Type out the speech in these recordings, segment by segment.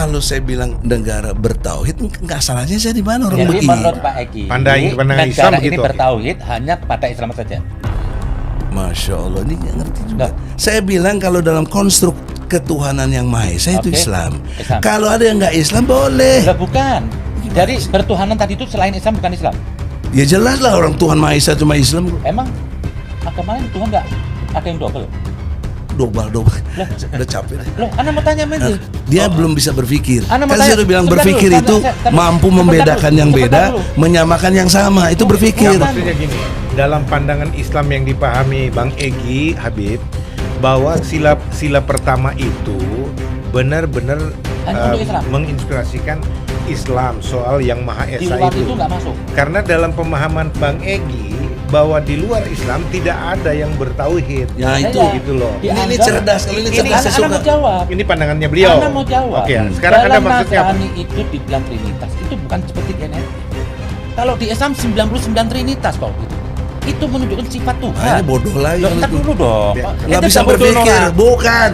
Kalau saya bilang negara bertauhid, nggak salahnya saya di mana orang Jadi begini. menurut Pak Egi, pandangan Islam negara ini begitu. bertauhid hanya kepada Islam saja. Masya Allah, ini nggak ngerti juga. Nah. Saya bilang kalau dalam konstruk ketuhanan yang Maha Esa itu Oke. Islam. Islam. Kalau ada yang nggak Islam boleh. Lah bukan. Jadi bertuhanan tadi itu selain Islam bukan Islam. Ya jelas lah orang Tuhan Maha Esa cuma Islam. Emang agama lain Tuhan nggak ada yang double? Dobal. Udah capek deh. Loh, Anda mau tanya Nah, Menzi? dia belum bisa berpikir. Anda mau Kan saya tanya- udah bilang sebentar berpikir dulu, itu sebentar, mampu sebentar membedakan dulu, yang sebentar beda, dulu. menyamakan yang sama. Itu berpikir. Yang maksudnya gini, dalam pandangan Islam yang dipahami Bang Egi Habib, bahwa sila pertama itu benar-benar Hanya untuk Islam. menginspirasikan Islam soal yang Maha Di Esa luar itu. itu nggak masuk. Karena dalam pemahaman Bang Egi bahwa di luar Islam tidak ada yang bertauhid. Ya itu. Iya. Gitu loh. Ini cerdas, kalau ini cerdas saya Anda suka. mau jawab. Ini pandangannya beliau. Anda mau jawab. Oke, sekarang Anda Dalam maksudnya apa? Nasrani itu dibilang Trinitas itu bukan seperti NNT. Kalau di Islam 99 Trinitas kok gitu. Itu menunjukkan sifat Tuhan. Ah, ini bodoh lagi Loh, kalau ntar itu. dulu dong. Ya, Nggak Ente bisa bodoh berpikir, Nora. bukan.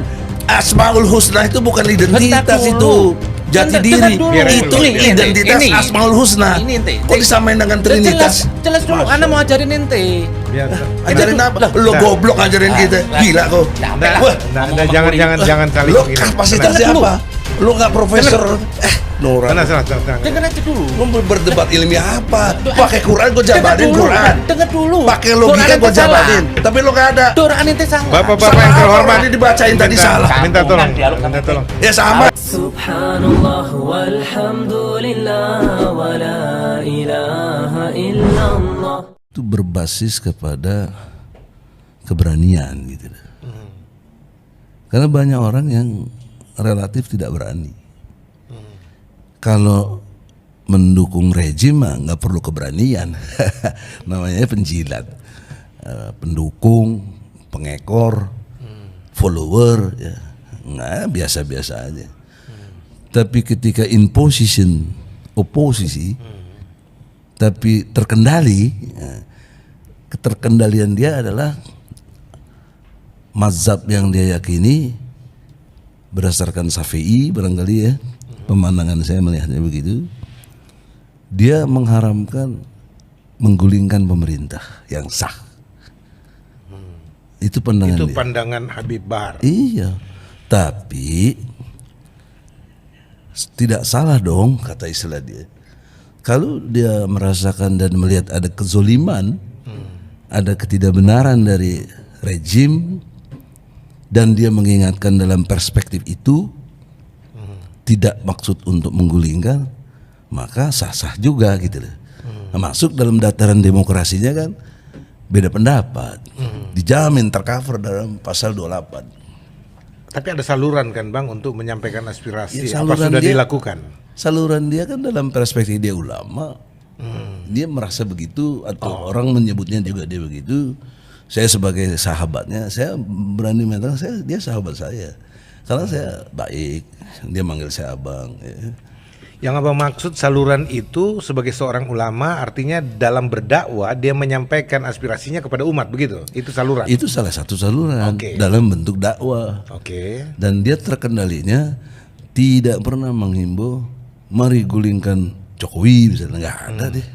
Asmaul Husna itu bukan identitas Bentar itu. dulu. Jati Dengar diri. dulu. Itu Ini, identitas ini. Asmaul Husna. Ini ente. Kok disamain dengan Trinitas? Jelas dulu, Masuk. Anda mau ajarin ente. Biasa. Ajarin apa? Lo Nah. goblok ajarin kita. Gila kok. Wah, Nah, jangan saling lo menghina. kapasitasnya Tenang dulu. apa? Lo nggak profesor. Nora. Tenang. Dengar aja dulu. Lo berdebat ilmiah apa? Pakai Quran gue jabarin Quran. Dengar dulu. Pakai logika gue jabarin. Tapi lo nggak ada. Quran ente salah. Bapak-bapak Salah yang apa? terhormat, Ini dibacain tadi salah. Minta tolong. Dialog sama Minta tolong. Ya sama. Subhanallah walhamdulillah wa la ilaha illallah. Itu berbasis kepada keberanian gitu. Karena banyak orang yang relatif tidak berani. Kalau mendukung rejim mah nggak perlu keberanian, namanya penjilat, pendukung, pengekor, follower, ya nggak biasa-biasa aja. Tapi ketika in position oposisi, tapi terkendali, ya, keterkendalian dia adalah mazhab yang dia yakini berdasarkan Syafi'i barangkali ya, pemandangan saya melihatnya begitu. Dia mengharamkan menggulingkan pemerintah yang sah. Itu pandangan Itu dia. pandangan Habib Bahar. Iya, tapi tidak salah dong kata istilah dia. Kalau dia merasakan dan melihat ada kezoliman, ada ketidakbenaran dari rejim, dan dia mengingatkan dalam perspektif itu, tidak maksud untuk menggulingkan, maka sah-sah juga gitu loh. Nah, masuk dalam dataran demokrasinya kan beda pendapat, dijamin tercover dalam pasal 28. Tapi ada saluran kan Bang untuk menyampaikan aspirasi. Ya, Apa saluran sudah dia- dilakukan? Saluran dia kan dalam perspektif dia ulama, dia merasa begitu atau orang menyebutnya juga dia begitu. Saya sebagai sahabatnya, saya berani mengatakan dia sahabat saya, karena saya baik, dia manggil saya abang. Ya. Yang Abang maksud saluran itu sebagai seorang ulama artinya dalam berdakwah dia menyampaikan aspirasinya kepada umat begitu. Itu saluran. Itu salah satu saluran Oke. dalam bentuk dakwah. Oke. Dan dia terkendalinya tidak pernah menghimbau mari gulingkan Jokowi misalnya, nggak ada deh,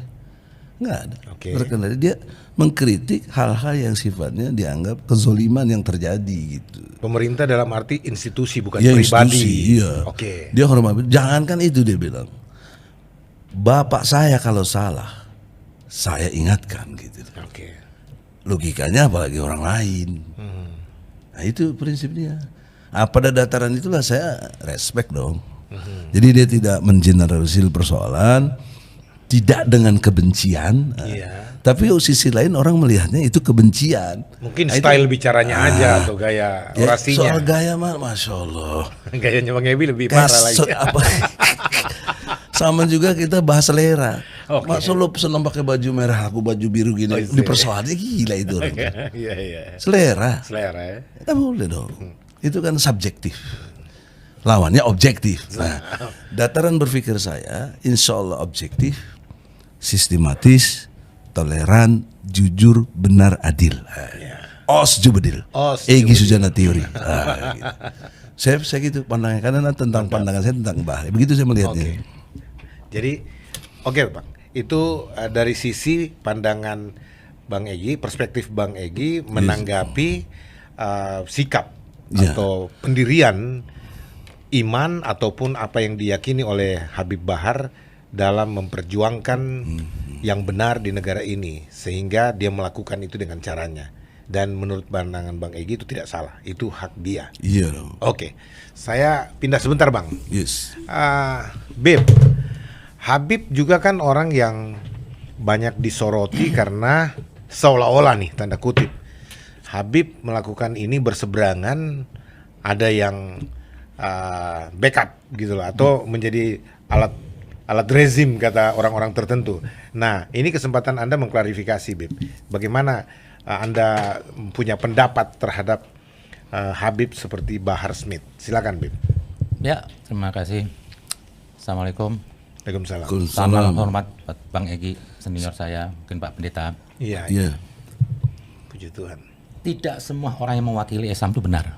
nggak ada. Oke. Terkendali dia mengkritik hal-hal yang sifatnya dianggap kezoliman yang terjadi gitu. Pemerintah dalam arti institusi bukan Ya, pribadi. institusi, iya. Oke. Dia hormat, jangankan itu dia bilang, bapak saya kalau salah, saya ingatkan gitu. Oke. Logikanya apalagi orang lain. Nah itu prinsipnya. Pada dataran itulah saya respect dong. Jadi dia tidak mengeneralisir persoalan, tidak dengan kebencian. Iya. Tapi sisi lain orang melihatnya itu kebencian. Mungkin Nah, itu- style bicaranya aja atau gaya Ya, orasinya. soal gaya mah, masya Allah. Gayanya Bang Ebi lebih Kayak parah lagi. sama juga kita bahas selera. Oke. Masa lo senang pakai baju merah, aku baju biru gini, Oh, iya. dipersoalnya gila itu orang. Iya iya. Selera, Selera ya. nggak boleh dong. Itu kan subjektif. Lawannya objektif. Nah, dataran berpikir saya, insya Allah objektif, sistematis, toleran, jujur, benar, adil. Os Jubedil, Os Egi Jubedil. Sujana teori. Nah, gitu. Saya gitu pandangannya, karena tentang pandangan saya tentang Bahar. Begitu saya melihatnya. Oke. Jadi, oke Bang, itu dari sisi pandangan Bang Egy, perspektif Bang Egy menanggapi sikap atau pendirian iman ataupun apa yang diyakini oleh Habib Bahar dalam memperjuangkan yang benar di negara ini, sehingga dia melakukan itu dengan caranya. Dan menurut pandangan Bang Egy itu tidak salah, itu hak dia. Iya dong. Oke, saya pindah sebentar Bang. Yes. Beb, Habib juga kan orang yang banyak disoroti karena seolah-olah nih tanda kutip Habib melakukan ini berseberangan, ada yang backup gitu loh, atau menjadi alat rezim kata orang-orang tertentu. Nah, ini kesempatan Anda mengklarifikasi, Beb. Bagaimana Anda punya pendapat terhadap Habib seperti Bahar Smith? Silakan, Beb. Ya, terima kasih. Assalamualaikum. Waalaikumsalam. Salam hormat buat Bang Egy, senior saya, mungkin Pak Pendeta. Iya. Iya. Puji Tuhan. Tidak semua orang yang mewakili Islam itu benar.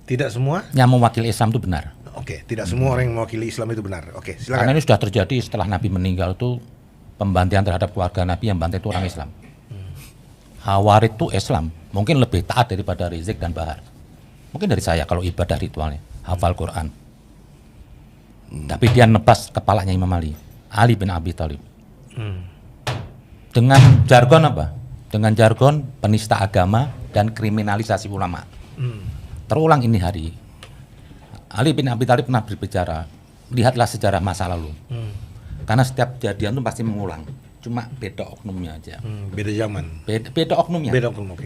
Tidak semua? Yang mewakili Islam itu benar. Oke, tidak semua orang yang mewakili Islam itu benar. Oke, Karena silakan. ini sudah terjadi setelah Nabi meninggal itu pembantaian terhadap keluarga Nabi, yang bantai itu orang Islam. Hawarid itu Islam, mungkin lebih taat daripada Rizik dan Bahar. Mungkin dari saya kalau ibadah ritualnya, hafal Quran. Tapi dia nebas kepalanya Imam Ali bin Abi Thalib. Dengan jargon apa? Dengan jargon penista agama dan kriminalisasi ulama. Terulang ini hari. Ali bin Abi Thalib pernah berbicara, lihatlah sejarah masa lalu. Karena setiap kejadian itu pasti mengulang. Cuma beda oknumnya aja. Beda zaman. Beda oknumnya. Beda oknum, oke.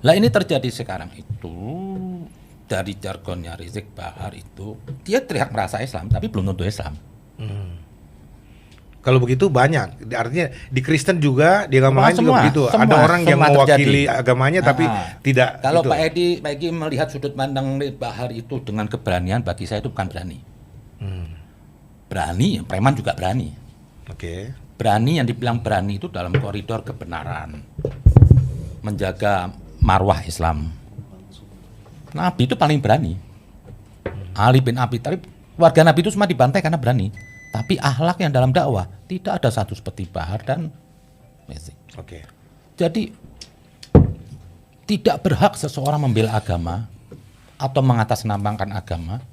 Lah ini terjadi sekarang itu dari jargonnya Rizik Bahar itu, dia teriak merasa Islam tapi belum tentu Islam. Kalau begitu banyak, artinya di Kristen juga, di agama lain juga Semua, begitu. semua, Ada orang yang semua mewakili terjadi. agamanya tapi tidak. Kalau itu. Pak Egy melihat sudut pandang Bahar itu dengan keberanian, bagi saya itu bukan berani. Berani, preman juga berani. Oke. Berani, yang dibilang berani itu dalam koridor kebenaran, menjaga marwah Islam. Nabi itu paling berani. Ali bin Abi Thalib, warga Nabi itu semua dibantai karena berani. Tapi akhlak yang dalam dakwah tidak ada satu seperti Bahar dan Rizik. Oke. Jadi tidak berhak seseorang membela agama atau mengatasnamakan agama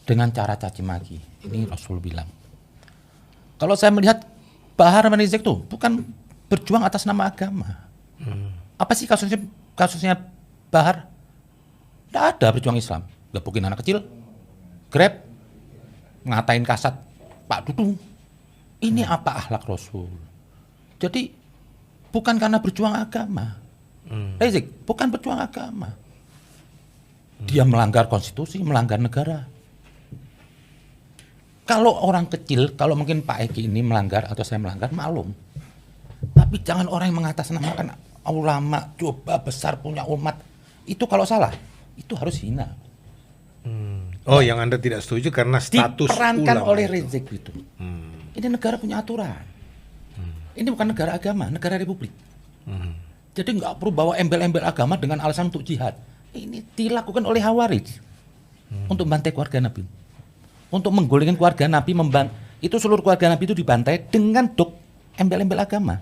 dengan cara caci maki. Ini Rasul bilang. Kalau saya melihat Bahar dan Rizik tuh bukan berjuang atas nama agama. Apa sih kasusnya Bahar? Tidak ada berjuang Islam. Gebukin anak kecil, grab, ngatain kasat Pak Dudung. Ini apa akhlak Rasul? Jadi bukan karena berjuang agama. Rizik bukan berjuang agama. Dia melanggar konstitusi, melanggar negara. Kalau orang kecil, kalau mungkin Pak Egy ini melanggar atau saya melanggar, maklum. Tapi jangan orang yang mengatasnamakan ulama, coba besar punya umat. Itu kalau salah, itu harus hina. Oh, yang Anda tidak setuju karena status Diperankan ulama oleh itu. Rizik itu. Ini negara punya aturan. Ini bukan negara agama, negara republik. Jadi nggak perlu bawa embel-embel agama dengan alasan untuk jihad. Ini dilakukan oleh Hawarij untuk membantai keluarga Nabi, untuk menggulingkan keluarga Nabi, itu seluruh keluarga Nabi itu dibantai dengan embel-embel agama,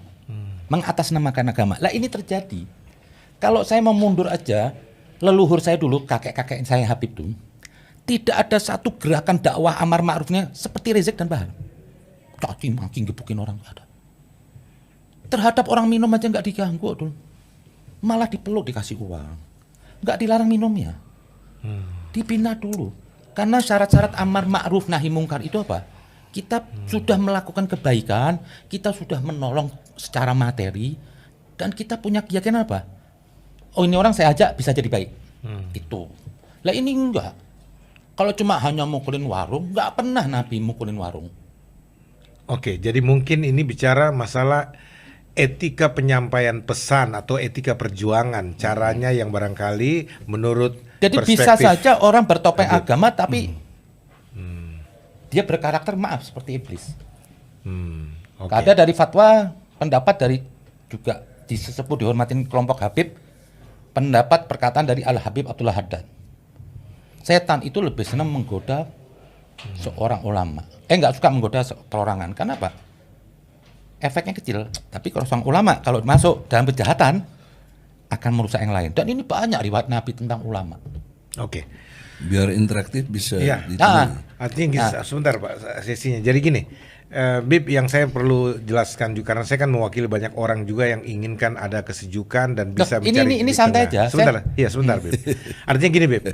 mengatasnamakan agama. Lah ini terjadi. Kalau saya mau mundur aja, leluhur saya dulu, kakek-kakek saya Habib tuh, tidak ada satu gerakan dakwah amar ma'rufnya seperti Rizik dan Bahar. Caci maki gebukin orang, nggak ada. Terhadap orang minum aja nggak diganggu dulu, malah dipeluk dikasih uang, nggak dilarang minumnya, dibina dulu. Karena syarat-syarat amar ma'ruf nahi mungkar itu apa? Kita sudah melakukan kebaikan, kita sudah menolong secara materi, dan kita punya keyakinan apa? Oh, ini orang saya ajak bisa jadi baik. Itu. Lah ini enggak. Kalau cuma hanya mukulin warung, nggak pernah Nabi mukulin warung. Oke, jadi mungkin ini bicara masalah etika penyampaian pesan atau etika perjuangan, caranya yang barangkali menurut Jadi bisa saja orang bertopeng agama tapi dia berkarakter maaf seperti iblis. Oke. Ada dari fatwa pendapat dari juga disesepuh dihormatin kelompok Habib, pendapat perkataan dari Al Habib Abdullah Haddad. Setan itu lebih senang menggoda seorang ulama. Nggak suka menggoda perorangan. Kenapa? Efeknya kecil. Tapi kalau seorang ulama, kalau masuk dalam kejahatan, akan merusak yang lain. Dan ini banyak riwayat Nabi tentang ulama. Oke. Biar interaktif bisa Iya. ditemui. Artinya gini, sebentar Pak sesinya. Jadi gini, Bib, yang saya perlu jelaskan juga karena saya kan mewakili banyak orang juga yang inginkan ada kesejukan dan bisa Loh, mencari ini titik santai tengah. aja. Sebentar, Bib. Artinya gini, Bib.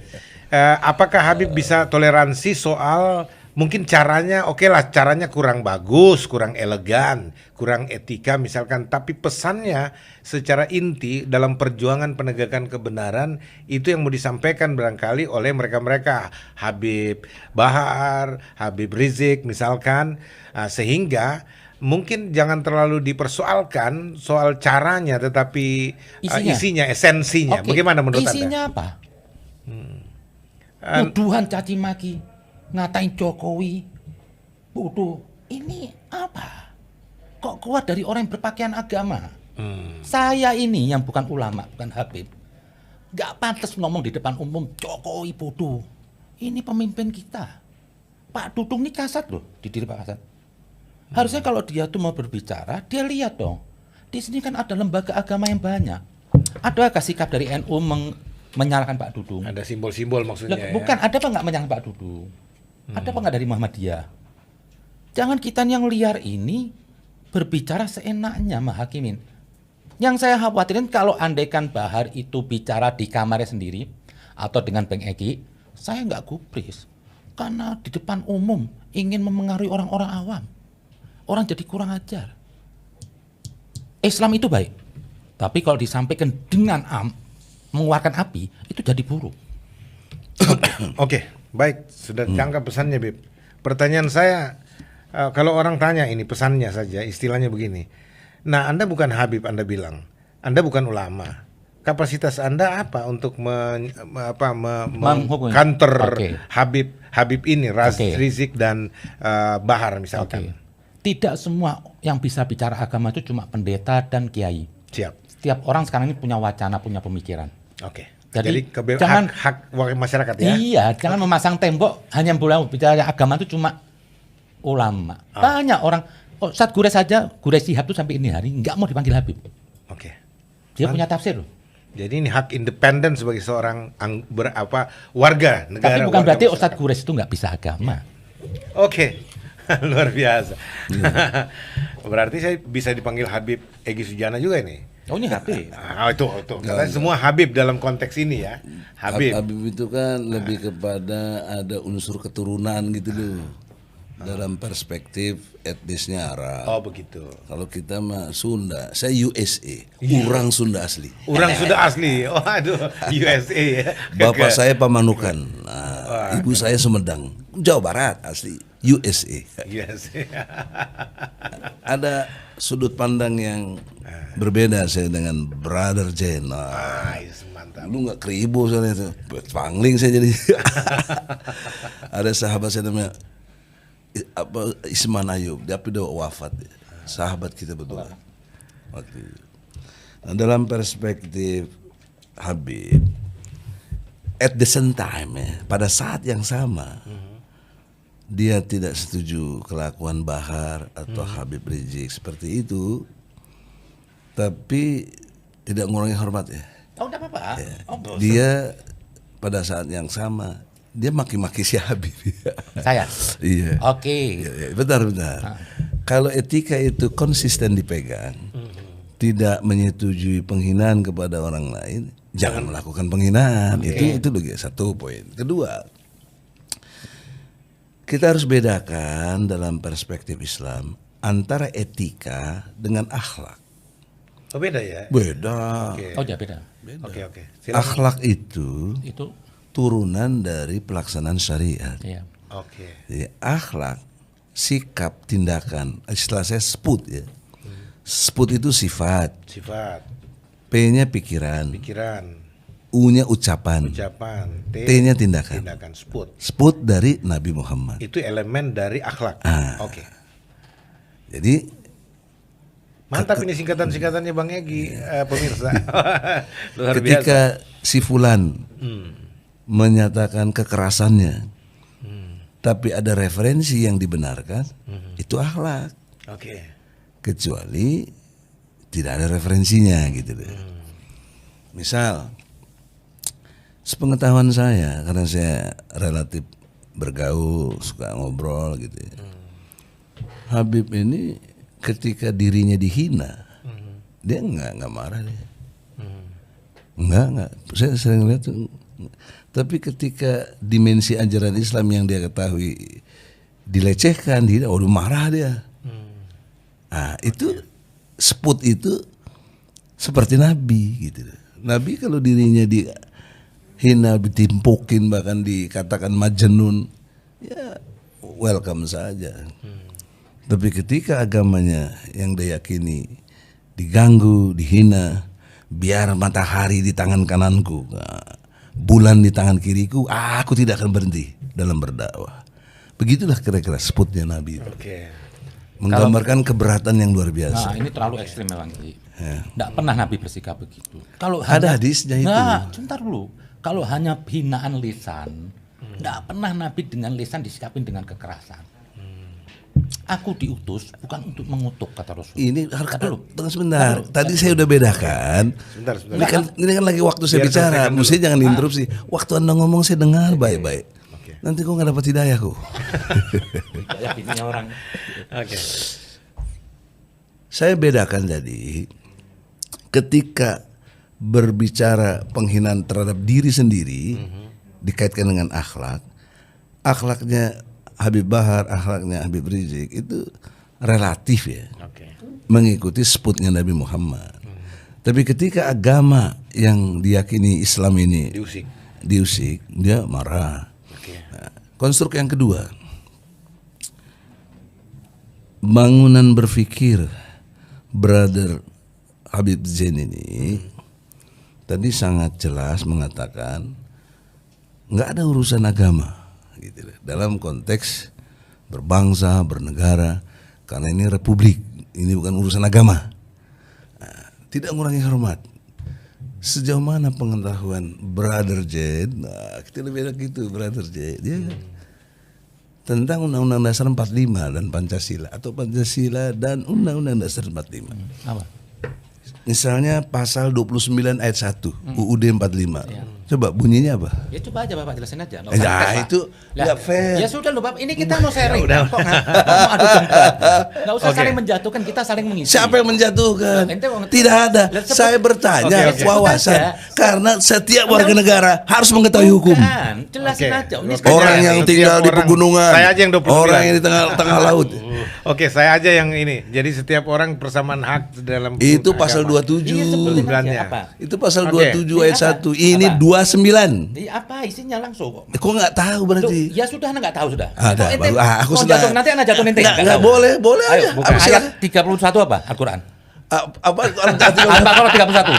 Apakah Habib bisa toleransi soal mungkin caranya, oke lah, caranya kurang bagus, kurang elegan, kurang etika misalkan, tapi pesannya secara inti dalam perjuangan penegakan kebenaran itu yang mau disampaikan barangkali oleh mereka-mereka Habib Bahar, Habib Rizik misalkan, sehingga mungkin jangan terlalu dipersoalkan soal caranya, tetapi isinya, esensinya. Oke, Bagaimana menurut Anda? isinya apa? Tuduhan caci maki, ngatain Jokowi, bodoh. Ini apa? Kok kuat dari orang yang berpakaian agama? Saya ini yang bukan ulama, bukan Habib, nggak pantas ngomong di depan umum Jokowi bodoh. Ini pemimpin kita. Pak Dudung ini kasat loh di diri Pak Kasat. Harusnya kalau dia tuh mau berbicara, dia lihat dong. Di sini kan ada lembaga agama yang banyak. Adakah sikap dari NU menyalahkan Pak Dudung? Ada simbol-simbol maksudnya. Loh, bukan, ada apa nggak menyalahkan Pak Dudung? Ada apa nggak dari Muhammadiyah? Jangan kita yang liar ini berbicara seenaknya menghakimin. Yang saya khawatirin kalau andaikan Bahar itu bicara di kamarnya sendiri atau dengan Bang Eki, saya nggak gubris. Karena di depan umum ingin memengaruhi orang-orang awam. Orang jadi kurang ajar. Islam itu baik. Tapi kalau disampaikan dengan mengeluarkan api, itu jadi buruk. Oke, baik, sudah tangkap pesannya, Bib. Pertanyaan saya, kalau orang tanya ini pesannya saja, istilahnya begini. Nah, Anda bukan Habib, Anda bilang. Anda bukan ulama. Kapasitas Anda apa untuk counter Habib ini, Rizik dan Bahar misalkan? Tidak semua yang bisa bicara agama itu cuma pendeta dan kiai. Siap. Setiap orang sekarang ini punya wacana, punya pemikiran. Oke. Jadi jangan hak masyarakat ya. Iya, jangan memasang tembok hanya boleh bicara agama itu cuma ulama. Banyak orang, Ustadz Gures saja, Gures Shihab tuh sampai ini hari nggak mau dipanggil Habib. Oke. Dia punya tafsir loh. Jadi ini hak independen sebagai seorang warga negara. Tapi bukan berarti Ustadz Gures itu nggak bisa agama. Oke. Luar biasa. Berarti saya bisa dipanggil Habib Egy Sujana juga ini. Oh, ini Habib. Itu. Karena semua Habib dalam konteks ini ya. Habib itu kan lebih kepada ada unsur keturunan gitu loh. Dalam perspektif etnisnya Arab. Oh begitu. Kalau kita mah Sunda, saya USA, orang Sunda asli. Orang Sunda asli. Oh aduh, USA ya. Bapak saya Pamanukan, ibu saya Sumedang, Jawa Barat asli, USA. USA. Ada sudut pandang yang berbeda saya dengan Brother Jen. Mantap. Lu nggak keribu soalnya itu, pangling saya jadi. Ada sahabat saya namanya Isman Ayub, dia udah wafat, sahabat kita berdua waktu itu. Nah, dalam perspektif Habib, at the same time pada saat yang sama dia tidak setuju kelakuan Bahar atau Habib Rizik seperti itu, tapi tidak mengurangi hormat ya. Oh, enggak apa-apa. Ya. Dia pada saat yang sama dia maki-maki si Habib. Saya. Iya. Oke. Ya, bentar. Kalau etika itu konsisten dipegang, tidak menyetujui penghinaan kepada orang lain, jangan melakukan penghinaan. Itu lagi satu poin. Kedua, kita harus bedakan dalam perspektif Islam antara etika dengan akhlak. Oh beda ya? Beda. Oh ya beda. Oke. Akhlak itu Itu. turunan dari pelaksanaan syariat. Iya. Oke. Jadi akhlak, sikap, tindakan. Istilah saya sput ya. Sput itu sifat. P-nya pikiran. U-nya ucapan. T-nya tindakan. Sput dari Nabi Muhammad. Itu elemen dari akhlak. Oke. Jadi mantap ini singkatan-singkatannya Bang Egy, pemirsa. Luar ketika biasa. si fulan menyatakan kekerasannya, tapi ada referensi yang dibenarkan, itu akhlak. Oke. Kecuali tidak ada referensinya gitu deh. Misal, sepengetahuan saya, karena saya relatif bergaul, suka ngobrol gitu ya. Habib ini ketika dirinya dihina, dia nggak marah dia. Enggak. Saya sering lihat tuh. Tapi ketika dimensi ajaran Islam yang dia ketahui dilecehkan, dia udah marah dia. Nah, itu spot itu seperti Nabi gitu. Nabi kalau dirinya dihina, ditimpukin, bahkan dikatakan majnun, ya welcome saja. Tapi ketika agamanya yang dia yakini diganggu, dihina, biar matahari di tangan kananku, bulan di tangan kiriku, aku tidak akan berhenti dalam berdakwah. Begitulah kira-kira spotnya Nabi itu. Oke. Menggambarkan keberatan yang luar biasa. Nah, ini terlalu ekstrim memang, Ki. Nggak pernah Nabi bersikap begitu. Kalau Ada hadisnya itu. Nah, sebentar dulu. Kalau hanya hinaan lisan, nggak pernah Nabi dengan lisan disikapin dengan kekerasan. Aku diutus bukan untuk mengutuk, kata Rasul. Ini harus Kata dulu. tunggu sebentar. Tadi saya udah bedakan. Sebentar. Ini kan lagi waktu saya Biar bicara. selesaikan dulu. Mesti jangan diinterupsi. Waktu Anda ngomong saya dengar baik-baik. Nanti kok nggak dapat hidayah kok. Ya, ini orang. Oke. Saya bedakan jadi ketika berbicara penghinaan terhadap diri sendiri dikaitkan dengan akhlak, akhlaknya Habib Bahar, akhlaknya Habib Rizik itu relatif ya, mengikuti sputnya Nabi Muhammad. Tapi ketika agama yang diyakini Islam ini diusik, dia marah. Nah, konstruk yang kedua, bangunan berpikir Brother Habib Zain ini tadi sangat jelas mengatakan nggak ada urusan agama gitu loh, dalam konteks berbangsa, bernegara, karena ini republik, ini bukan urusan agama. Nah, tidak mengurangi hormat. Sejauh mana pengetahuan Brother Zain? Nah, kita lebih enak gitu Brother Zain, dia tentang Undang-Undang Dasar 45 dan Pancasila, atau Pancasila dan Undang-Undang Dasar 45. Apa? Misalnya pasal 29 ayat 1 UUD 45. Coba bunyinya apa? Ya coba aja Bapak jelasin aja. Nggak Ya, usah dites, Pak. itu nggak fair. Ya sudah loh Bapak, ini kita mau sharing. Kok mau adu debat? Nggak usah saling menjatuhkan, kita saling mengisi. Siapa yang menjatuhkan? Nah, ente mau- Tidak ada. Lah, sebut- Saya bertanya Oke. wawasan, Sebut aja. karena setiap warga negara harus mengetahui hukum. Bukan, jelasin Oke. aja. Ini Oke. sekarang- Orang yang Setiap tinggal di orang- pegunungan, saya aja yang 29. orang yang di tengah laut. Oke, saya aja yang ini. Jadi setiap orang persamaan hak dalam Itu pasal agama. 27. Iya, sebutin Bulannya. aja apa? Itu pasal Oke. 27 Ini ayat apa? 1. Ini Apa? 29. Apa isinya langsung kok? Kok nggak tahu Loh, berarti? ya sudah, Anda nggak tahu sudah. Ada, Kok ente baru- aku mau senang. jatuh, nanti Anda jatuh ente. Nggak tahu. boleh Ayo, aja. buka Apa, ayat silakan. 31 apa? Al-Quran. Apa? Al-Baqarah 31.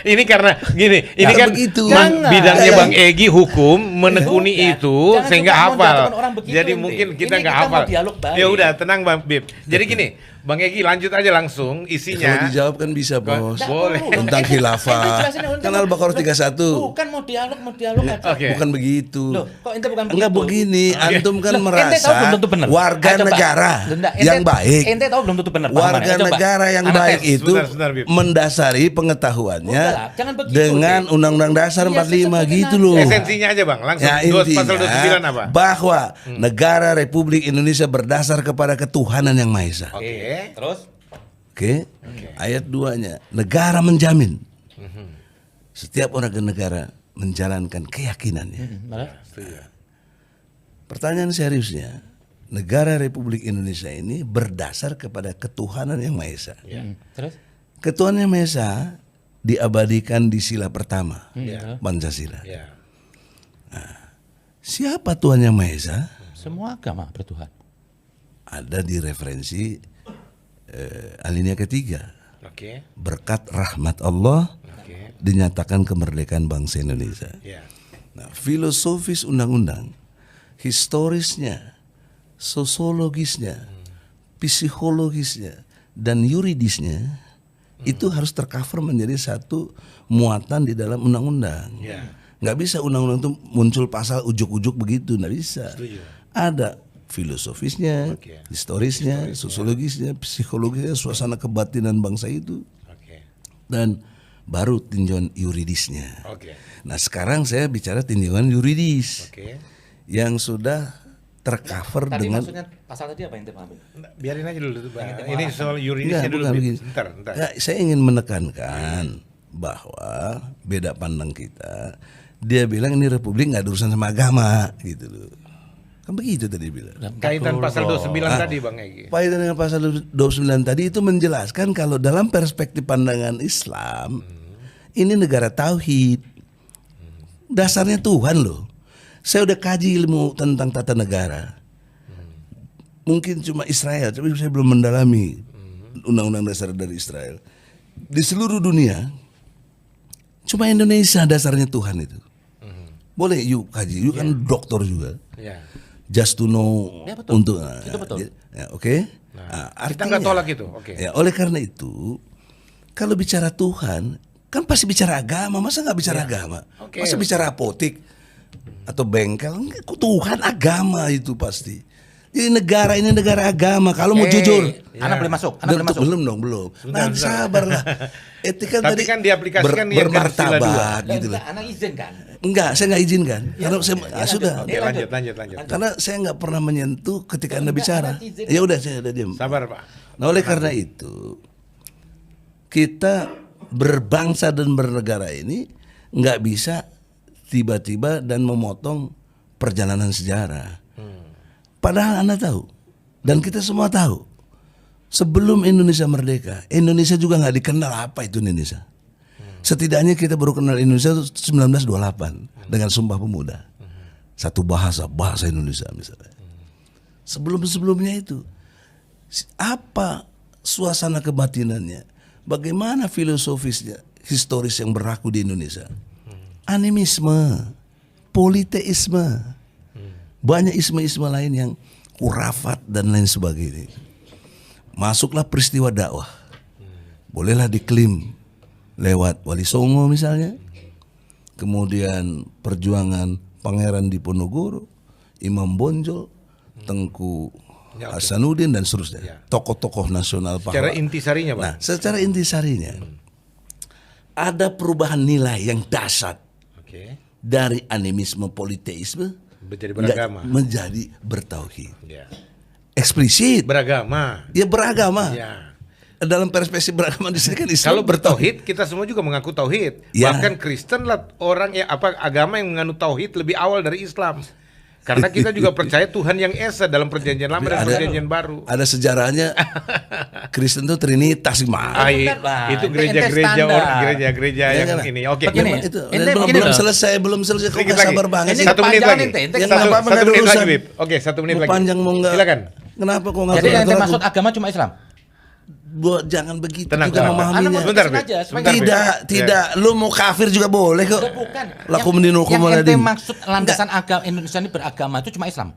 Ini karena gini, ini Nggak kan begitu. Jangan. bidangnya Jangan. Bang Egi hukum menekuni Bukan. itu Jangan sehingga suka hafal. menjatuhkan orang begitu, Jadi ente. mungkin kita Ini nggak kita hafal. mau dialog baik. Ya udah, tenang Bang Bib. Jadi gini, Bang Egi lanjut aja langsung Kalau isinya. dijawab kan bisa, Bos. Nggak Boleh. perlu. Tentang Ente khilafah. jelasin, ente Kan mau- Al-Baqarah 31. Bukan mau dialog aja. Oke. Bukan begitu. Loh, kok ente bukan Enggak begitu? begini, antum kan Loh, ente merasa tahu belum tentu benar. warga Ayo, coba. negara Loh, enggak, yang baik. Ente tahu belum tentu benar. Warga pahamannya. Coba. negara yang Anak baik tes. itu Sebentar, Bib. mendasari pengetahuannya Udah lah, jangan begitu, dengan Bib. Undang-Undang Dasar Iya, 45 sebutin gitu aja. loh. Esensinya aja Bang, langsung. Ya, Pasal 29 apa? bahwa negara Republik Indonesia berdasar kepada ketuhanan yang Maha Esa. Oke. Terus? Oke. Ayat 2-nya, negara menjamin setiap warga negara menjalankan keyakinannya. Pertanyaan seriusnya, negara Republik Indonesia ini berdasar kepada ketuhanan yang Maha Esa. Terus? Ketuhanan yang Maha Esa diabadikan di sila pertama, Pancasila. Ya. Siapa Tuhan yang Maha Esa? Semua agama bertuhan. Ada di referensi alinea ketiga. Oke. Berkat rahmat Allah Oke. dinyatakan kemerdekaan bangsa Indonesia. Ya. Nah, filosofis undang-undang, historisnya, sosiologisnya, psikologisnya, dan yuridisnya itu harus tercover menjadi satu muatan di dalam undang-undang. Ya. Nggak bisa undang-undang itu muncul pasal ujuk-ujuk begitu, nggak bisa. Ada filosofisnya, historisnya, sosiologisnya, psikologisnya, suasana kebatinan bangsa itu, dan baru tinjauan yuridisnya. Nah sekarang saya bicara tinjauan yuridis yang sudah tercover Tadi dengan. maksudnya pasal tadi apa yang ambil? Biarin aja dulu. Ini soal yuridisnya dulu. Bukan begini. Bentar. Ya, saya ingin menekankan bahwa beda pandang kita. Dia bilang ini republik nggak ada urusan sama agama gitu loh. Kan begitu tadi bilang. Kaitan pasal 29 tadi Bang Egy. Kaitan dengan pasal 29 tadi itu menjelaskan kalau dalam perspektif pandangan Islam ini negara tauhid. Dasarnya Tuhan loh. Saya udah kaji ilmu tentang tata negara. Mungkin cuma Israel, tapi saya belum mendalami undang-undang dasar dari Israel. Di seluruh dunia cuma Indonesia dasarnya Tuhan itu. Boleh yuk kaji, yuk kan dokter juga. Just to know Ya, betul. untuk Itu betul. Ya, oke. Kita nggak tolak itu. Ya, oleh karena itu kalau bicara Tuhan kan pasti bicara agama, masa nggak bicara agama? Masa bicara apotik atau bengkel? Enggak, Tuhan agama itu pasti. Jadi negara ini negara agama. Kalau mau jujur, Anak boleh masuk. Anak boleh masuk. belum dong, belum. Nah, sabarlah. Etika Tapi tadi kan diaplikasikan yang bermartabat Lah, gitu loh. enggak, anak izin kan. Enggak, saya nggak izinkan. Karena saya sudah. Oke, lanjut. Karena saya nggak pernah menyentuh ketika Anda Enggak, bicara. anak izin. Ya udah, saya udah diam. Sabar Pak. Nah, oleh karena itu kita berbangsa dan bernegara ini nggak bisa tiba-tiba dan memotong perjalanan sejarah. Padahal Anda tahu dan kita semua tahu sebelum Indonesia merdeka, Indonesia juga nggak dikenal apa itu Indonesia. Setidaknya kita baru kenal Indonesia itu 1928 dengan Sumpah Pemuda. Satu bahasa Indonesia misalnya. Sebelum-sebelumnya itu apa suasana kebatinannya? Bagaimana filosofisnya, historis yang berlaku di Indonesia? Animisme, politeisme. Banyak isme-isme lain yang kurafat dan lain sebagainya. Masuklah peristiwa dakwah. Bolehlah diklaim lewat Wali Songo misalnya. Kemudian perjuangan Pangeran Diponegoro, Imam Bonjol, Tengku Hasanuddin dan seterusnya. Tokoh-tokoh nasional pahlawan. Secara intisarinya Pak. Nah, secara intisarinya ada perubahan nilai yang dasar dari animisme politeisme Menjadi beragama. menjadi bertauhid. Eksplisit. Beragama. Ya beragama. Ya. Dalam perspektif beragama di sini kan Islam Kalau bertauhid, kita semua juga mengaku tauhid. Ya. Bahkan Kristen lah orang yang agama yang menganut tauhid lebih awal dari Islam. Karena kita juga percaya Tuhan yang esa dalam perjanjian lama dan perjanjian baru. Ada sejarahnya Kristen itu Trinitas gimana? Itu gereja-gereja gereja-gereja Ya, yang kan? ini. Oke. Begini, Itu ente belum, begini loh. selesai kok Sedikit nggak lagi. sabar banget Ini sih. 1 menit kepanjangan lagi. ente, ente Yang kenapa nggak apa-apa, nggak Satu ada menit lagi, urusan. Bib. Oke, 1 menit Mau lagi. panjang mau nggak? Silakan. Kenapa kok nggak Jadi yang ente ngatur-ngatur maksud aku? agama cuma Islam. Jangan begitu Tenang, juga tenang. memahaminya. Anda Sebentar, mau Bib. aja, supaya Sebentar, nggak Bib. Tidak, lu mau kafir juga boleh kok. Udah bukan. Lakum Yang dinukum ente waladin. maksud landasan agama Indonesia ini beragama itu cuma Islam.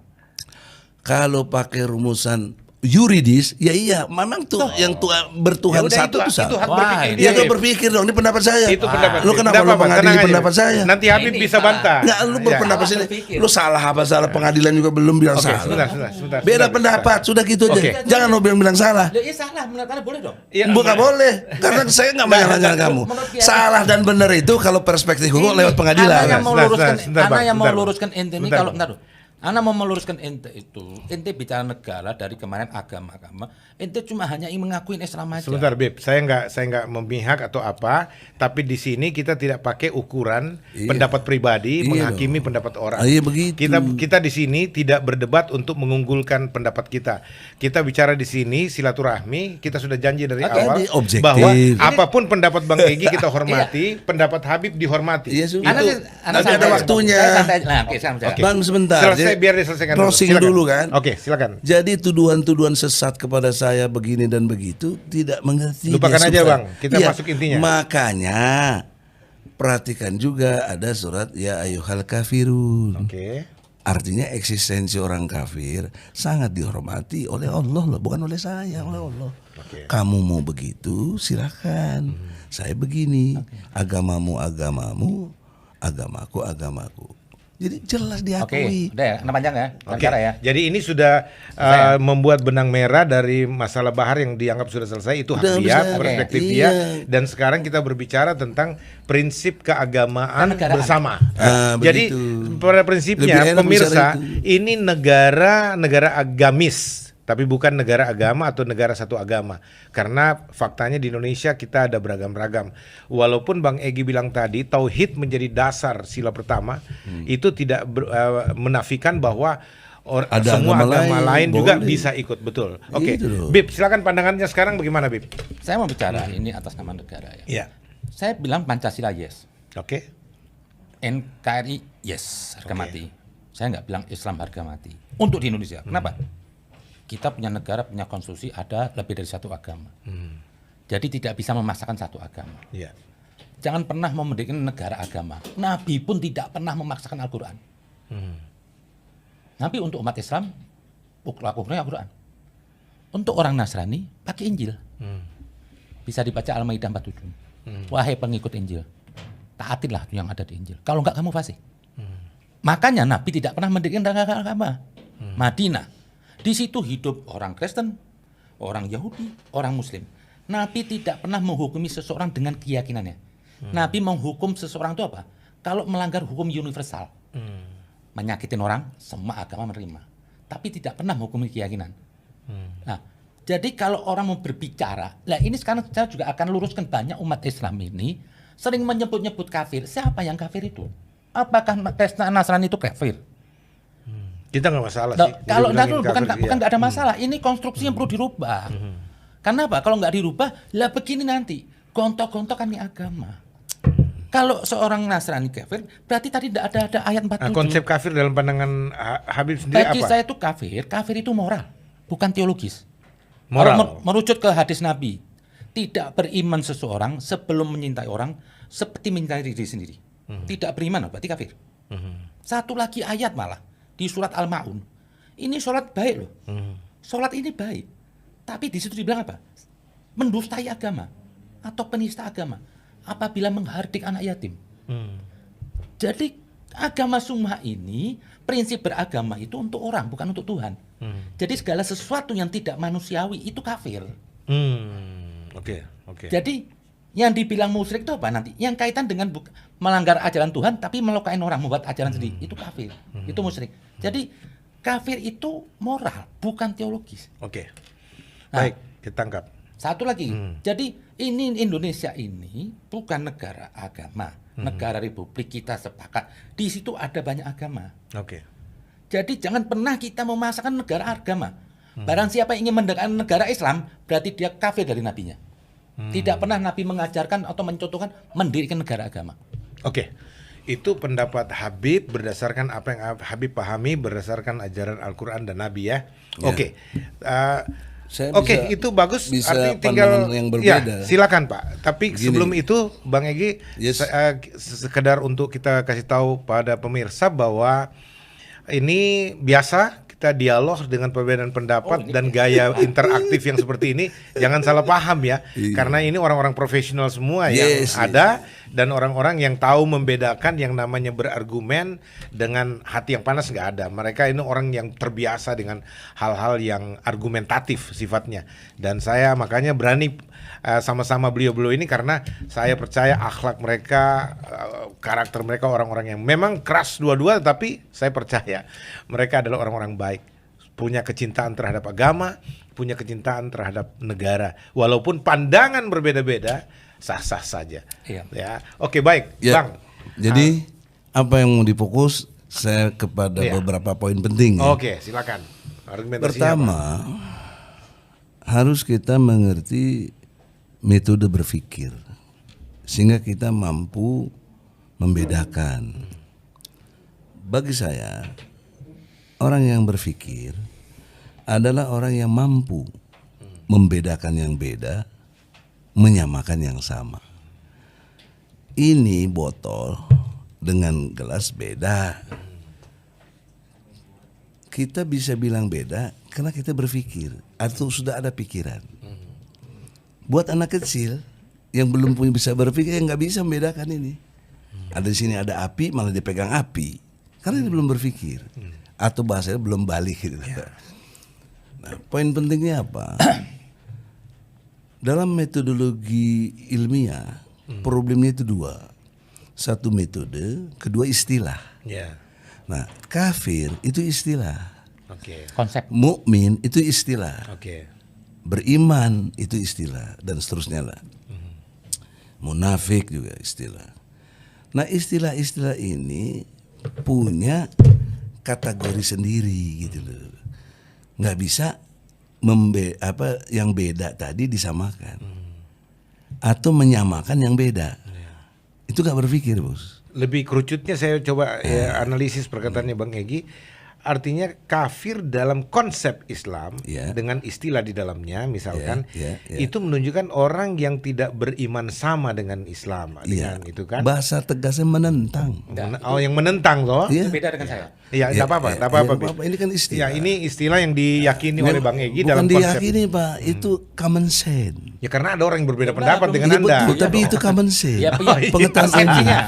Kalau pakai rumusan yuridis, ya iya, memang tuh yang bertuhan Ya udah, satu itu itu hak Wah, berpikir Ya dia. itu Bib. berpikir dong, ini pendapat saya. Itu pendapat. Lu Bib. kenapa Nggak lu apa-apa, mengadili tenang aja, pendapat Bib. saya? Nanti Habib Ini bisa salah. bantah. Enggak, lu Ya. berpendapat sini. berpikir. Lu salah apa salah pengadilan juga belum bilang Oke, salah. sebentar. Beda sebentar. pendapat, sudah gitu aja. Oke. Jangan lu bilang salah. Ya, iya salah, menurut Anda boleh dong. Iya, Bukan boleh, karena saya nggak menyalahkan kamu. menurut dia- Salah dan benar itu kalau perspektif hukum lewat pengadilan. Anak yang mau Sebentar, luruskan, sebentar, anak Bang, yang mau sebentar. luruskan ente ini Sebentar, kalau Bang. bentar dulu. Anak mau meluruskan ente itu, ente bicara negara dari kemarin agama-agama, ente cuma hanya ingin mengakuin Islam aja. Sebentar, Bib. Saya nggak memihak atau apa, tapi di sini kita tidak pakai ukuran pendapat pribadi Iya menghakimi pendapat orang. Iya begitu. Kita di sini tidak berdebat untuk mengunggulkan pendapat kita. Kita bicara di sini silaturahmi. Kita sudah janji dari Oke, awal ini objektif. bahwa apapun pendapat Bang Egy kita hormati, pendapat Habib dihormati. Iya, sudah. Anak, Nanti ada waktunya. Nah, oke, sekarang bicara. Bang sebentar. Selesai, Jadi, biar diselesaikan crossing Silakan. dulu kan. Oke, silakan. Jadi tuduhan-tuduhan sesat kepada saya begini dan begitu tidak mengerti. Lupakan dia aja, substan. Bang. Kita Iya, masuk intinya. Makanya perhatikan juga ada surat ya ayyuhal kafirun. Oke. Artinya eksistensi orang kafir sangat dihormati oleh Allah loh, bukan oleh saya, oleh Allah. Oke. Kamu mau begitu silakan. Saya begini, agamamu, agamaku. Jadi jelas Oke, diakui. udah ya, panjang ya, Oke. negara ya. Jadi ini sudah membuat benang merah dari masalah Bahar yang dianggap sudah selesai, itu Udah hak dia, bisa. perspektif Iya. dia. Dan sekarang kita berbicara tentang prinsip keagamaan Kenegaraan. bersama. Jadi begitu. pada prinsipnya Lebih enak pemirsa, bicara itu. ini negara agamis. Tapi bukan negara agama atau negara satu agama. Karena faktanya di Indonesia kita ada beragam-ragam. Walaupun Bang Egy bilang tadi tauhid menjadi dasar sila pertama, itu tidak menafikan bahwa Ada semua agama agama lain lain, juga boleh. bisa ikut, betul. Oke, Itu loh. Bib, silakan pandangannya sekarang bagaimana, Bib? Saya mau bicara ini atas nama negara ya. Iya. Saya bilang Pancasila yes, Oke. NKRI yes, harga Oke. mati. Saya nggak bilang Islam harga mati. Untuk di Indonesia, kenapa? Kita punya negara, punya konstitusi, ada lebih dari satu agama. Jadi tidak bisa memaksakan satu agama. Iya. Jangan pernah memendirikan negara agama. Nabi pun tidak pernah memaksakan Al-Quran. Nabi untuk umat Islam, lakukannya Al-Quran. Untuk orang Nasrani, pakai Injil. Bisa dibaca Al-Maidah 47. Wahai pengikut Injil, taatilah yang ada di Injil. Kalau enggak, kamu fasik. Makanya Nabi tidak pernah mendirikan negara agama. Madinah. Di situ hidup orang Kristen, orang Yahudi, orang Muslim. Nabi tidak pernah menghukumi seseorang dengan keyakinannya. Nabi menghukum seseorang itu apa? Kalau melanggar hukum universal. Menyakitin orang, semua agama menerima. Tapi tidak pernah menghukumi keyakinan. Nah, jadi kalau orang mau berbicara, lah ini sekarang saya juga akan luruskan banyak umat Islam ini sering menyebut-nyebut kafir. Siapa yang kafir itu? Apakah Kristen Nasrani itu kafir? Kita nggak masalah Nah, sih. kalau Dibilangin bukan kafir, nggak iya. ada masalah. Ini konstruksi yang perlu dirubah. Karena apa? Kalau nggak dirubah, lah begini nanti gontok-gontokan nih agama. Kalau seorang Nasrani kafir, berarti tadi tidak ada ayat 47. Nah, konsep kafir dalam pandangan Habib sendiri Bagi apa? saya itu kafir itu moral, bukan teologis. Moral. Kalau merucut ke hadis Nabi, tidak beriman seseorang sebelum menyintai orang seperti mencintai diri sendiri. Tidak beriman, berarti kafir. Satu lagi ayat malah di surat Al-Maun. Ini sholat baik loh. Sholat ini baik. Tapi di situ dibilang apa? Mendustai agama atau penista agama apabila menghardik anak yatim. Jadi agama semua ini, prinsip beragama itu untuk orang, bukan untuk Tuhan. Jadi segala sesuatu yang tidak manusiawi itu kafir. Oke. Jadi yang dibilang musyrik itu apa nanti? Yang kaitan dengan melanggar ajaran Tuhan tapi melukai orang, membuat ajaran sendiri. Itu kafir. Itu musyrik. Jadi kafir itu moral, bukan teologis. Oke. Nah, Baik, kita tangkap. Satu lagi. Jadi ini Indonesia ini bukan negara agama, negara republik, kita sepakat. Di situ ada banyak agama. Oke. Jadi jangan pernah kita memasakkan negara agama. Barang siapa yang ingin mendekatkan negara Islam, berarti dia kafir dari nabinya. Tidak pernah Nabi mengajarkan atau mencontohkan mendirikan negara agama. Oke. Itu pendapat Habib berdasarkan apa yang Habib pahami berdasarkan ajaran Al-Quran dan Nabi ya. Ya. Oke. Saya Oke, bisa- itu bagus. bisa Artinya tinggal pandangan yang berbeda. Ya, silakan Pak. Tapi Gini. sebelum itu, Bang Egy, Yes. sekedar untuk kita kasih tahu pada pemirsa bahwa ini biasa kita dialog dengan perbedaan pendapat dan gaya interaktif yang seperti ini. Jangan salah paham ya, Iya. karena ini orang-orang profesional semua Yes, yang ada dan orang-orang yang tahu membedakan yang namanya berargumen dengan hati yang panas nggak ada. Mereka ini orang yang terbiasa dengan hal-hal yang argumentatif sifatnya. Dan saya makanya berani sama-sama beliau-beliau ini karena saya percaya akhlak mereka, karakter mereka orang-orang yang memang keras dua-dua, tapi saya percaya mereka adalah orang-orang baik, punya kecintaan terhadap agama, punya kecintaan terhadap negara. Walaupun pandangan berbeda-beda, sah-sah saja. Iya. Ya, oke baik, Ya, Bang. jadi apa yang mau difokus saya kepada Iya. beberapa poin penting. Ya. Oke, silakan. Argumentasinya Pertama, harus kita mengerti metode berpikir sehingga kita mampu membedakan. Bagi saya, orang yang berpikir adalah orang yang mampu membedakan yang beda, menyamakan yang sama. Ini botol dengan gelas beda. Kita bisa bilang beda karena kita berpikir atau sudah ada pikiran. Buat anak kecil yang belum punya bisa berpikir, yang nggak bisa membedakan ini. Ada di sini ada api, malah dipegang api. Karena dia belum berpikir. Atau bahasanya belum balik gitu. Nah, poin pentingnya apa? Dalam metodologi ilmiah, problemnya itu dua. Satu metode, kedua istilah. Ya. Nah, kafir itu istilah. Oke. Konsep. Mukmin itu istilah. Oke. Beriman itu istilah dan seterusnya lah. Munafik juga istilah. Nah, istilah-istilah ini punya kategori sendiri gitu loh. Nggak bisa yang beda tadi disamakan. Atau menyamakan yang beda. Itu nggak berpikir, Bos. Lebih kerucutnya saya coba analisis perkataannya Bang Egy. Artinya kafir dalam konsep Islam dengan istilah di dalamnya misalkan itu menunjukkan orang yang tidak beriman sama dengan Islam dengan itu kan. Bahasa tegasnya menentang. Oh, yang menentang toh? Itu beda dengan saya. Iya, enggak apa-apa, enggak apa-apa. Ini kan istilah. Ya, ini istilah yang diyakini oleh Bang Egy dalam bukan konsep. diyakini, Pak, itu common sense. Ya karena ada orang yang berbeda pendapat dengan Iya, Anda. betul, tapi itu common sense. Pengetahuan persepsinya.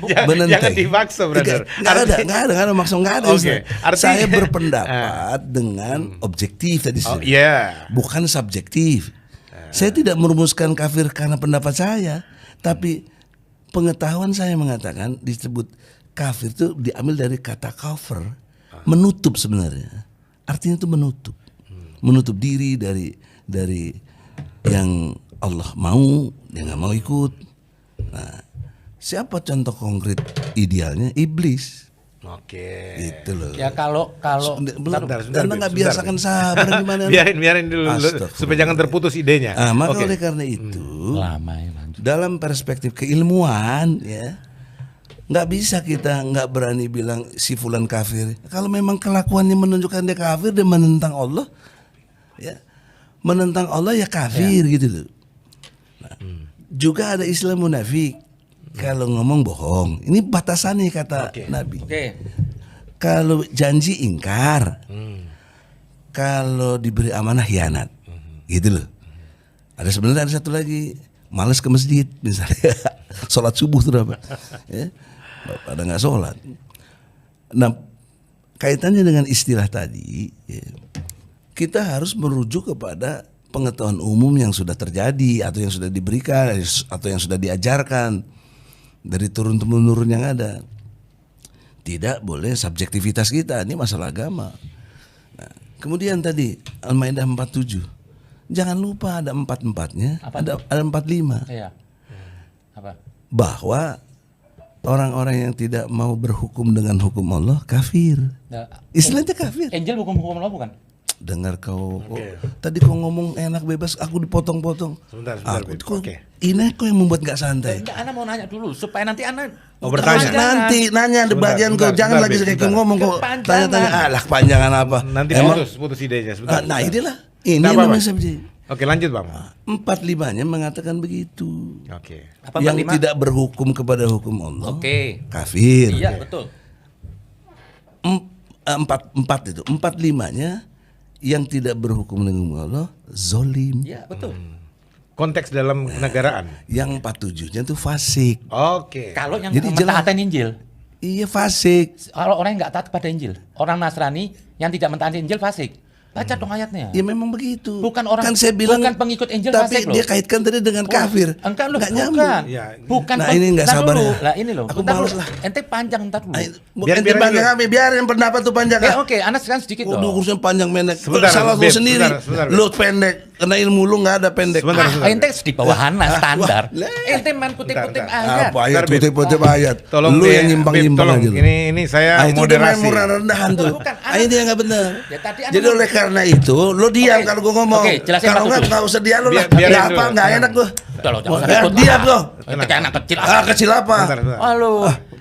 Jangan dipaksa, brother. Nggak ada maksud nggak ada. Oke, Saya berpendapat dengan objektif tadi. Bukan subjektif. Saya tidak merumuskan kafir karena pendapat saya, tapi pengetahuan saya mengatakan disebut kafir itu diambil dari kata cover, menutup sebenarnya. Artinya itu menutup diri dari yang Allah mau, dia nggak mau ikut. Nah, siapa contoh konkret idealnya? Iblis. Oke. Itu loh. Ya kalau Sebentar, Anda nggak biasakan sabar gimana? biarin dulu supaya jangan terputus idenya. Maka oleh karena itu, lama ya, lanjut. dalam perspektif keilmuan ya, nggak bisa kita nggak berani bilang si fulan kafir. Kalau memang kelakuannya menunjukkan dia kafir, dia menentang Allah, ya menentang Allah ya kafir gitu loh. Nah, juga ada istilah munafik. Kalau ngomong bohong, ini batasannya kata Nabi. Kalau janji ingkar, kalau diberi amanah hianat, gitu loh. Sebenarnya ada satu lagi, malas ke masjid misalnya, sholat subuh tuh apa? Ya, pada nggak sholat. Nah, kaitannya dengan istilah tadi, ya, kita harus merujuk kepada pengetahuan umum yang sudah terjadi atau yang sudah diberikan atau yang sudah diajarkan dari turun-temurun yang ada. Tidak boleh subjektivitas kita, ini masalah agama. Nah, kemudian tadi Al-Maidah 47. Jangan lupa ada 4-4-nya, ada 45. Iya. Apa? Bahwa orang-orang yang tidak mau berhukum dengan hukum Allah kafir. Istilahnya kafir. Angel hukum Allah bukan? Dengar kau, tadi kau ngomong enak bebas, aku dipotong-potong. Sebentar, ini kau yang membuat nggak santai. Enggak, Ana mau nanya dulu supaya nanti Ana bertanya. Nanti nanya di bagian kau, jangan lagi kayak ngomong kau tanya-tanya. Kepanjangan. Kepanjangan apa? Nanti putus idenya sebentar. Nah, inilah ini yang namanya subjek. Oke, lanjut Bang. 45-nya mengatakan begitu. Oke. Yang tidak berhukum kepada hukum Allah, kafir. Iya, betul. 4 itu, 45-nya yang tidak berhukum dengan hukum Allah zolim. Iya, betul. Konteks dalam kenegaraan. Yang 47-nya itu fasik. Oke. Kalau yang Jadi mentaati Injil, iya fasik. kalau orang yang nggak taat pada Injil, orang Nasrani yang tidak mentaati Injil fasik. Baca dong ayatnya. Ya memang begitu. Bukan orang, kan saya bilang, bukan pengikut Injil tapi fasik loh. dia kaitkan tadi dengan kafir. Enggak loh, nggak bukan. nyambung. Ya, Bukan. Nah, ini nggak sabar ya. Lah ini loh. Aku Bentar males dulu. lah. Ente panjang ntar dulu. Biar panjang kami, biarin pendapat tuh panjang. Ya oke, Anas sekarang sedikit dong. Urusan panjang pendek. Sebentar, Salah lu Beb, sendiri. sebentar. Lu pendek. Karena ilmu lu nggak ada pendek. Sebentar. Ente di bawah Anas standar. Wah, Ente main kutip-kutip Bentar. ayat. Apa ayat kutip-kutip ayat. Tolong lu yang nyimpang-nyimpang aja lu. Ini saya Itu dia main moderasi. murah rendahan tuh. Bukan, Ini yang nggak benar. Ya, tadi Anda Jadi oleh karena itu lu diam kalau gua ngomong. Oke, jelasin kalau Pak Tutu. nggak usah diam lu lah. Biarin Nggak dulu. apa, nggak enak gua. Udah loh, jangan Wah, ikut. diam lo. Ente kayak anak kecil. Kecil apa? Bentar. Halo.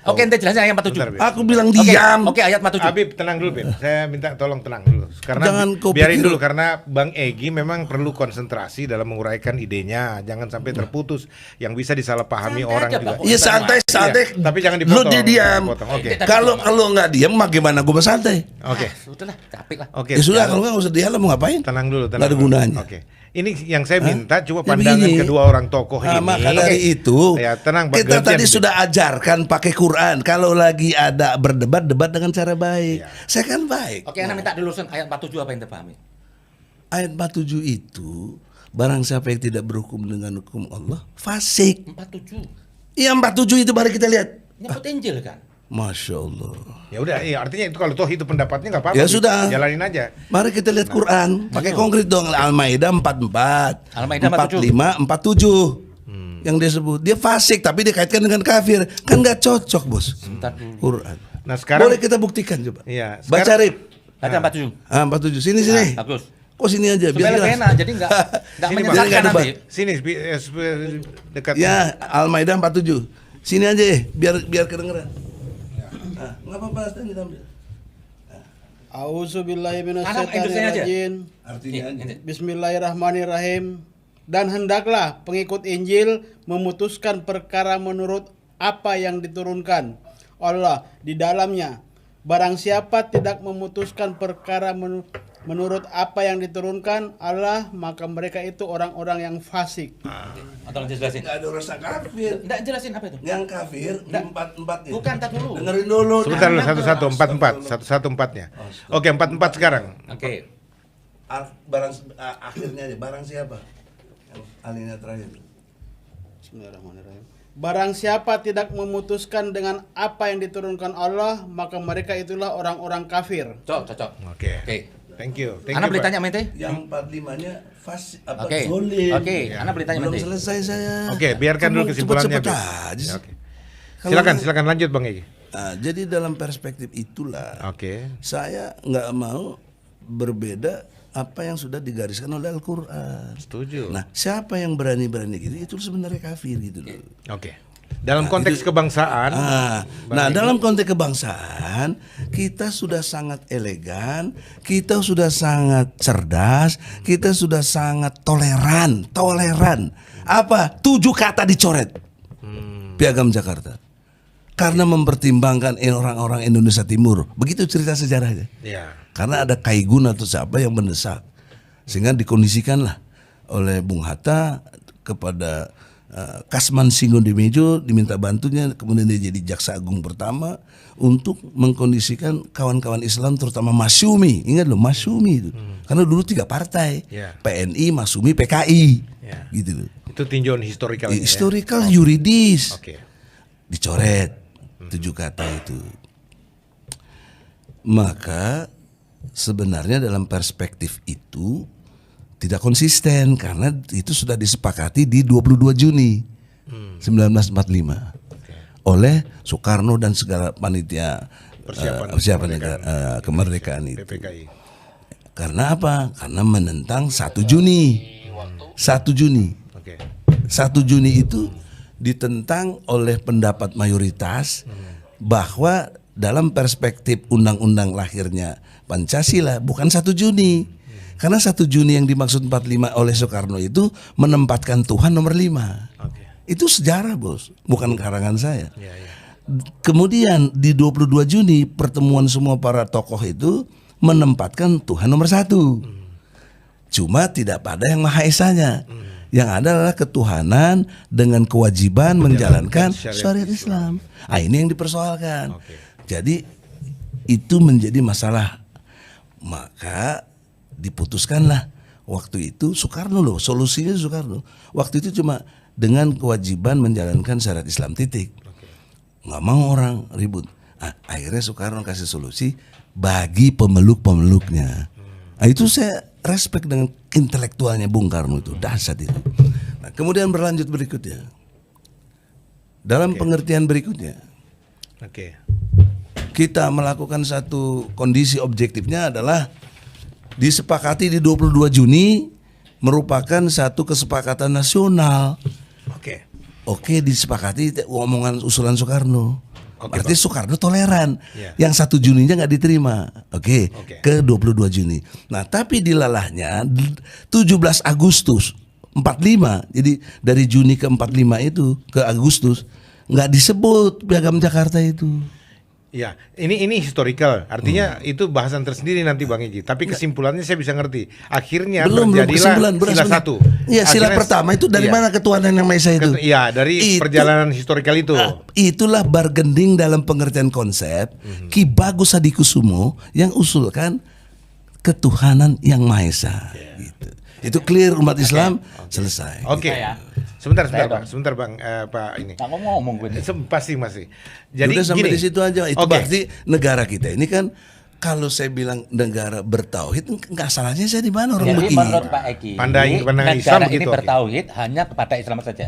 Oke, ente jelasin ayat 47. Bentar, Beb. Aku bilang Oke, diam. Oke, ayat 47. Habib, tenang dulu, Beb. Saya minta tolong tenang dulu. Karena Jangan kau biarin pikir- dulu karena Bang Egy memang perlu konsentrasi dalam menguraikan idenya. Jangan sampai terputus yang bisa disalahpahami Santai orang aja, juga. Pak. Iya santai. Iya, tapi jangan Lu dipotong. diam. Dipotong, oke. Kalau nggak diam, mah gimana gua bersantai? Oke. Sudahlah, capek lah. Oke. Ya sudah, kalau nggak usah diam, lah mau ngapain? Tenang dulu, Nggak ada gunanya. Oke. Ini yang saya minta coba Ya pandangan begini. kedua orang tokoh ini. Maka dari itu Ya, tenang, Pak kita Gantian tadi gitu. sudah ajarkan pakai Quran. Kalau lagi ada berdebat, debat dengan cara baik. Ya. Saya kan baik. Oke, Anda minta dilurusin ayat 47 apa yang terpahami? Ayat 47 itu barang siapa yang tidak berhukum dengan hukum Allah fasik. 47. Iya 47 itu mari kita lihat. Nyebut Injil kan? Masya Allah. Ya udah, iya artinya itu kalau toh itu pendapatnya nggak apa-apa. Ya gitu. sudah. Jalanin aja. Mari kita lihat Quran. Pakai konkret dong. Al-Maidah 44, Al-Maidah 45, 47. Yang dia sebut dia fasik tapi dikaitkan dengan kafir. Kan nggak cocok, Bos. Sebentar dulu. Quran. Nah, sekarang Boleh kita buktikan coba. Iya, Baca sekarang- Rip. Ada 47. 47. Sini. Bagus. Kok sini aja Supaya biar lebih jelas. enak, jadi nggak Sini, Bang. menyesatkan Biar nggak nanti. debat. sini dekat. Ya, Al-Maidah 47. Sini aja biar kedengeran. Nah, enggak apa-apa, Stan, kita ambil. A'udzubillahi Anak Indonesia aja. minasyaitonirrajim. Artinya aja. Bismillahirrahmanirrahim. Dan hendaklah pengikut Injil memutuskan perkara menurut apa yang diturunkan Allah di dalamnya. Barang siapa tidak memutuskan perkara menurut apa yang diturunkan Allah, maka mereka itu orang-orang yang fasik. Atau jelasin. Enggak ada rasa kafir. Enggak jelasin apa itu? Yang kafir di 44 Bukan, tak dulu. Dengerin dulu. Sebentar dulu, Jangan. satu-satu, satu empatnya. Oke, 44 sekarang. Oke. Akhirnya aja barang siapa? Yang alinea terakhir. Bismillahirrahmanirrahim. Barang siapa tidak memutuskan dengan apa yang diturunkan Allah, maka mereka itulah orang-orang kafir. Cocok. Oke. Oke. Thank you. Anda boleh Pak. tanya Mente? Yang 45-nya fasik apa Oke. zolim. Oke, Anda boleh tanya Belum Mente. selesai saya. Oke, biarkan dulu Kamu kesimpulannya. cepet-cepet Bib. aja Ya, sih. oke. Kalau- Silakan lanjut Bang Egy. Nah, jadi dalam perspektif itulah Oke. saya nggak mau berbeda apa yang sudah digariskan oleh Al-Quran. Setuju. Nah, siapa yang berani-berani gitu, itu sebenarnya kafir gitu loh. Oke. Dalam konteks kebangsaan, Nah, dalam konteks kebangsaan kita sudah sangat elegan, kita sudah sangat cerdas, kita sudah sangat toleran. Apa? 7 kata dicoret. Piagam Jakarta. Karena mempertimbangkan orang-orang Indonesia Timur. Begitu cerita sejarahnya. ya. Karena ada Kaigun atau siapa yang mendesak, sehingga dikondisikanlah oleh Bung Hatta kepada Kasman Singodemejo diminta bantunya, kemudian dia jadi jaksa agung pertama untuk mengkondisikan kawan-kawan Islam terutama Masyumi. Ingat loh Masyumi itu, karena dulu 3 partai, Ya. PNI, Masyumi, PKI, Ya. gitu loh. Itu tinjauan historical. Historical, yuridis, Oke. dicoret 7 kata itu. Maka sebenarnya dalam perspektif itu tidak konsisten karena itu sudah disepakati di 22 Juni 1945 oleh Soekarno dan segala panitia persiapan negara, kemerdekaan itu. PPKI. Karena apa? Karena menentang 1 Juni. 1 Juni. Oke. 1 Juni itu ditentang oleh pendapat mayoritas bahwa dalam perspektif undang-undang lahirnya Pancasila bukan 1 Juni. Karena 1 Juni yang dimaksud 45 oleh Soekarno itu menempatkan Tuhan nomor 5. Oke. Itu sejarah, Bos, bukan karangan saya. Ya, ya. Kemudian di 22 Juni pertemuan semua para tokoh itu menempatkan Tuhan nomor 1. Cuma tidak pada yang Maha Esanya. Yang ada adalah ketuhanan dengan kewajiban menjalankan syariat Islam. Ah, ini yang dipersoalkan. Oke. Jadi itu menjadi masalah. Maka diputuskanlah waktu itu Soekarno loh, solusinya Soekarno. Waktu itu cuma dengan kewajiban menjalankan syariat Islam, titik. Nggak mau orang ribut. Akhirnya Soekarno kasih solusi bagi pemeluk-pemeluknya. Nah, itu saya respect dengan intelektualnya Bung Karno itu, dahsyat itu. Nah, kemudian berlanjut berikutnya. Dalam pengertian berikutnya, Oke. kita melakukan satu kondisi objektifnya adalah disepakati di 22 Juni merupakan satu kesepakatan nasional. Oke. Oke, disepakati omongan usulan Soekarno. Oke, Berarti Soekarno toleran. Ya. Yang 1 Juninya nggak diterima. Oke, Oke. ke 22 Juni. Nah, tapi dilalahnya 17 Agustus 45. Jadi dari Juni ke 45 itu ke Agustus nggak disebut Piagam Jakarta itu. Ya, ini historical. Artinya itu bahasan tersendiri nanti Bang Egy. Tapi kesimpulannya saya bisa ngerti. Akhirnya belum kesimpulan, sila satu. Iya, sila Akhirnya, pertama itu dari iya. mana ketuhanan yang Maha Esa itu? Iya, dari perjalanan historikal itu. Itulah bargaining dalam pengertian konsep Ki Bagus Hadikusumo yang usulkan ketuhanan yang Maha Esa. Gitu. Itu clear umat Islam selesai. Oke. Ya. Sebentar Saya Bang. Sebentar Bang Pak ini. Nggak ngomong gue. Pasti masih. Jadi Udah sampai gini. di situ aja. Itu Oke. berarti negara kita ini kan kalau saya bilang negara bertauhid, nggak salahnya saya di mana orang Jadi begini. menurut Pak Egy, Pandangan negara Islam ini begitu, oke. bertauhid hanya kepada Islam saja.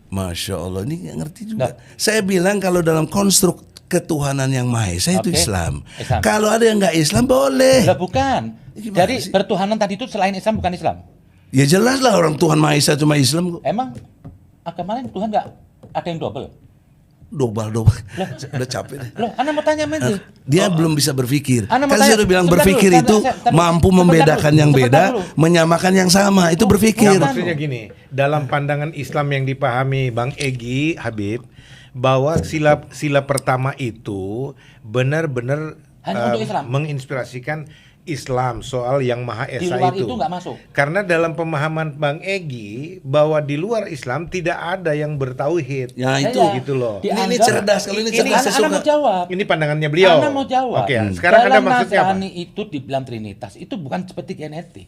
Masya Allah, ini nggak ngerti juga. Nah. Saya bilang kalau dalam konstruk ketuhanan yang Maha Esa itu Oke. Islam. Islam. Kalau ada yang nggak Islam boleh. Lah bukan. Gimana Jadi sih? bertuhanan tadi itu selain Islam bukan Islam. Ya jelas lah orang Tuhan Maha Esa cuma Islam kok. Emang agama lain Tuhan nggak ada yang double? Dobal. Udah capek deh. Loh, Anda mau tanya men? Dia belum bisa berpikir. Anda mau Kan saya tanya- udah bilang sebentar berpikir dulu, itu sebentar, mampu sebentar membedakan dulu, yang sebentar beda, dulu. menyamakan yang sama. Itu Nah, berpikir. maksudnya gini, dalam pandangan Islam yang dipahami Bang Egy Habib, bahwa sila pertama itu benar-benar Hanya untuk Islam. menginspirasikan Islam soal yang Maha Di Esa luar itu nggak masuk. Karena dalam pemahaman Bang Egy bahwa di luar Islam tidak ada yang bertauhid. Ya itu. Iya. Gitu loh. Ini Dianggap- cerdas. Kalau ini cerdas saya Anda suka. mau jawab. Ini pandangannya beliau. Anda mau jawab. Oke, sekarang Anda Dalam maksudnya apa? Nasrani itu dibilang Trinitas itu bukan seperti genetik.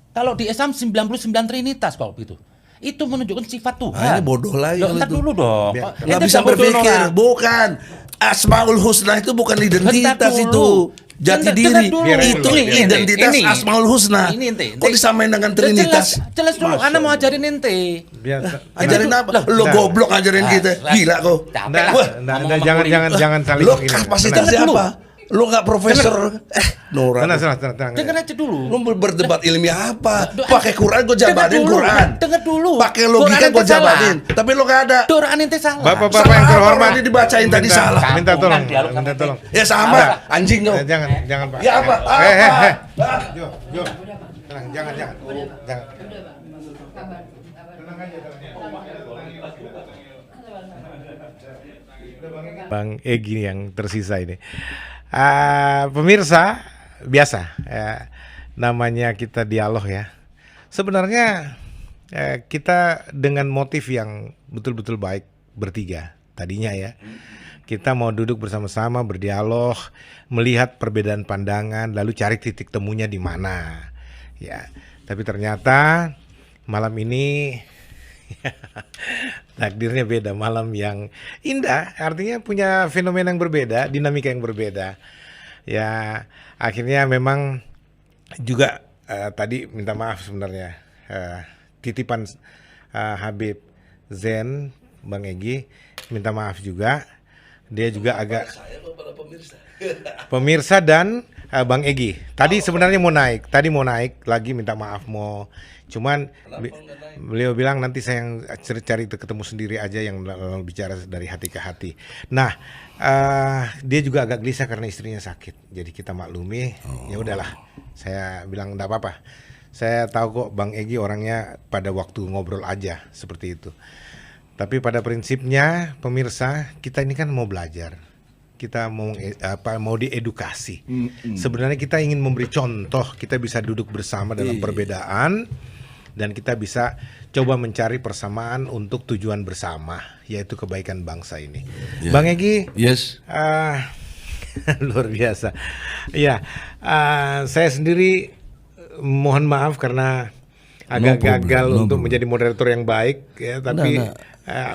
Kalau di Islam 99 Trinitas kalau begitu. Itu menunjukkan sifat Tuhan. Ah, ini bodoh lagi Loh, kalau ntar itu. dulu dong. Biar- Kok Nggak ente bisa cabut dulu, berpikir. Nora? Bukan. Asmaul Husna itu bukan identitas Bentar itu. dulu. Jati Dengar diri. dulu. Itu Ini, identitas ini. Asmaul Husna. Ini, ente. Kok disamain dengan Jelas, Trinitas? jelas dulu. Masya Anda mau Allah. ajarin ente. Biar- Ajarin Nah, apa? lah, Lo nah. goblok ajarin kita. Gila kau. Capek Nggak, lah. nggak, Ngomong nggak, sama kuliah. jangan saling Lo ini. kapasitasnya Tenang. apa? Lo nggak profesor. Nora. Tenang. Dengar aja dulu. Lo berdebat ilmiah apa? Duh, Pakai Quran gue jabatin dengar dulu, Quran. dengar dulu. Pakai logika Quran gue ente salah. jabatin. Tapi lo nggak ada. Quran ente salah. Bapak-bapak yang terhormat, Ini dibacain tadi salah. Minta tolong, Dialog sama minta ente. tolong. Ya sama. Anjing lo. Jangan Pak. Ya apa? Jo. Tenang, jangan. Bang Egy yang tersisa ini. Pemirsa, biasa namanya kita dialog ya. Sebenarnya kita dengan motif yang betul-betul baik bertiga tadinya ya. Kita mau duduk bersama-sama berdialog, melihat perbedaan pandangan, lalu cari titik temunya di mana. Ya, tapi ternyata malam ini takdirnya beda, malam yang indah, artinya punya fenomena yang berbeda, dinamika yang berbeda. Ya, akhirnya memang juga tadi minta maaf sebenarnya, titipan Habib Zen, Bang Egy, minta maaf juga. Dia juga agak pemirsa dan Bang Egy. Tadi sebenarnya mau naik lagi, minta maaf mau. Cuman beliau bilang nanti saya yang cari ketemu sendiri aja, yang lalu bicara dari hati ke hati. Nah, dia juga agak gelisah karena istrinya sakit. Jadi kita maklumi. Ya udahlah. Saya bilang enggak apa-apa. Saya tahu kok Bang Egy orangnya pada waktu ngobrol aja seperti itu. Tapi pada prinsipnya pemirsa, kita ini kan mau belajar. Kita mau diedukasi. Sebenarnya kita ingin memberi contoh, kita bisa duduk bersama dalam perbedaan dan kita bisa coba mencari persamaan untuk tujuan bersama, yaitu kebaikan bangsa ini. Yeah. Bang Egy, Yes. luar biasa. Ya, saya sendiri mohon maaf karena agak gagal untuk menjadi moderator yang baik ya, tapi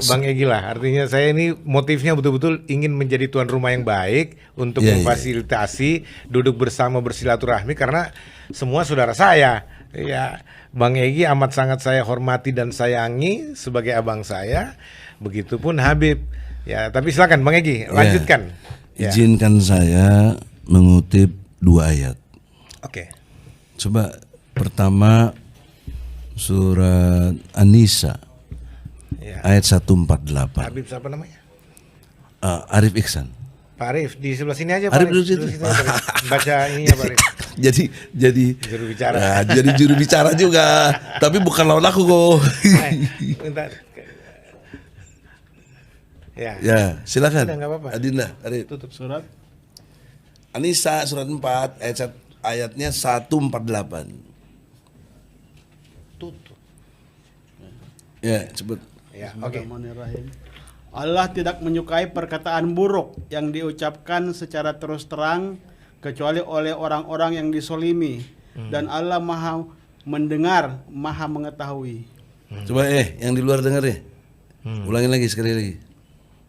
Bang Egy lah, artinya saya ini motifnya betul-betul ingin menjadi tuan rumah yang baik untuk memfasilitasi duduk bersama bersilaturahmi karena semua saudara saya. Ya, Bang Egy amat sangat saya hormati dan sayangi sebagai abang saya. Begitupun Habib. Ya, tapi silakan Bang Egy lanjutkan. Ya. Izinkan saya mengutip 2 ayat. Oke. Coba pertama surat An-Nisa Ya. ayat 148. Habib siapa namanya? Arif Iksan. Pak Arif di sebelah sini aja Pak Arif Arif. duduk situ. Duduk sini aja, Pak Arif. Baca ininya Pak Arif. jadi Juru bicara. Nah, jadi juru bicara juga, tapi bukan lawan aku kok. Bentar. Ya. Ya, silakan. Udah, nggak apa-apa. Adinda, Arif. Tutup. Surat An-Nisa surat 4 ayatnya 148. Tutup. Ya, sebut. Ya, oke. Bismillahirrahmanirrahim. Allah tidak menyukai perkataan buruk yang diucapkan secara terus terang kecuali oleh orang-orang yang disolimi. Dan Allah maha mendengar, maha mengetahui. Coba yang di luar dengar deh. Ulangin lagi sekali lagi.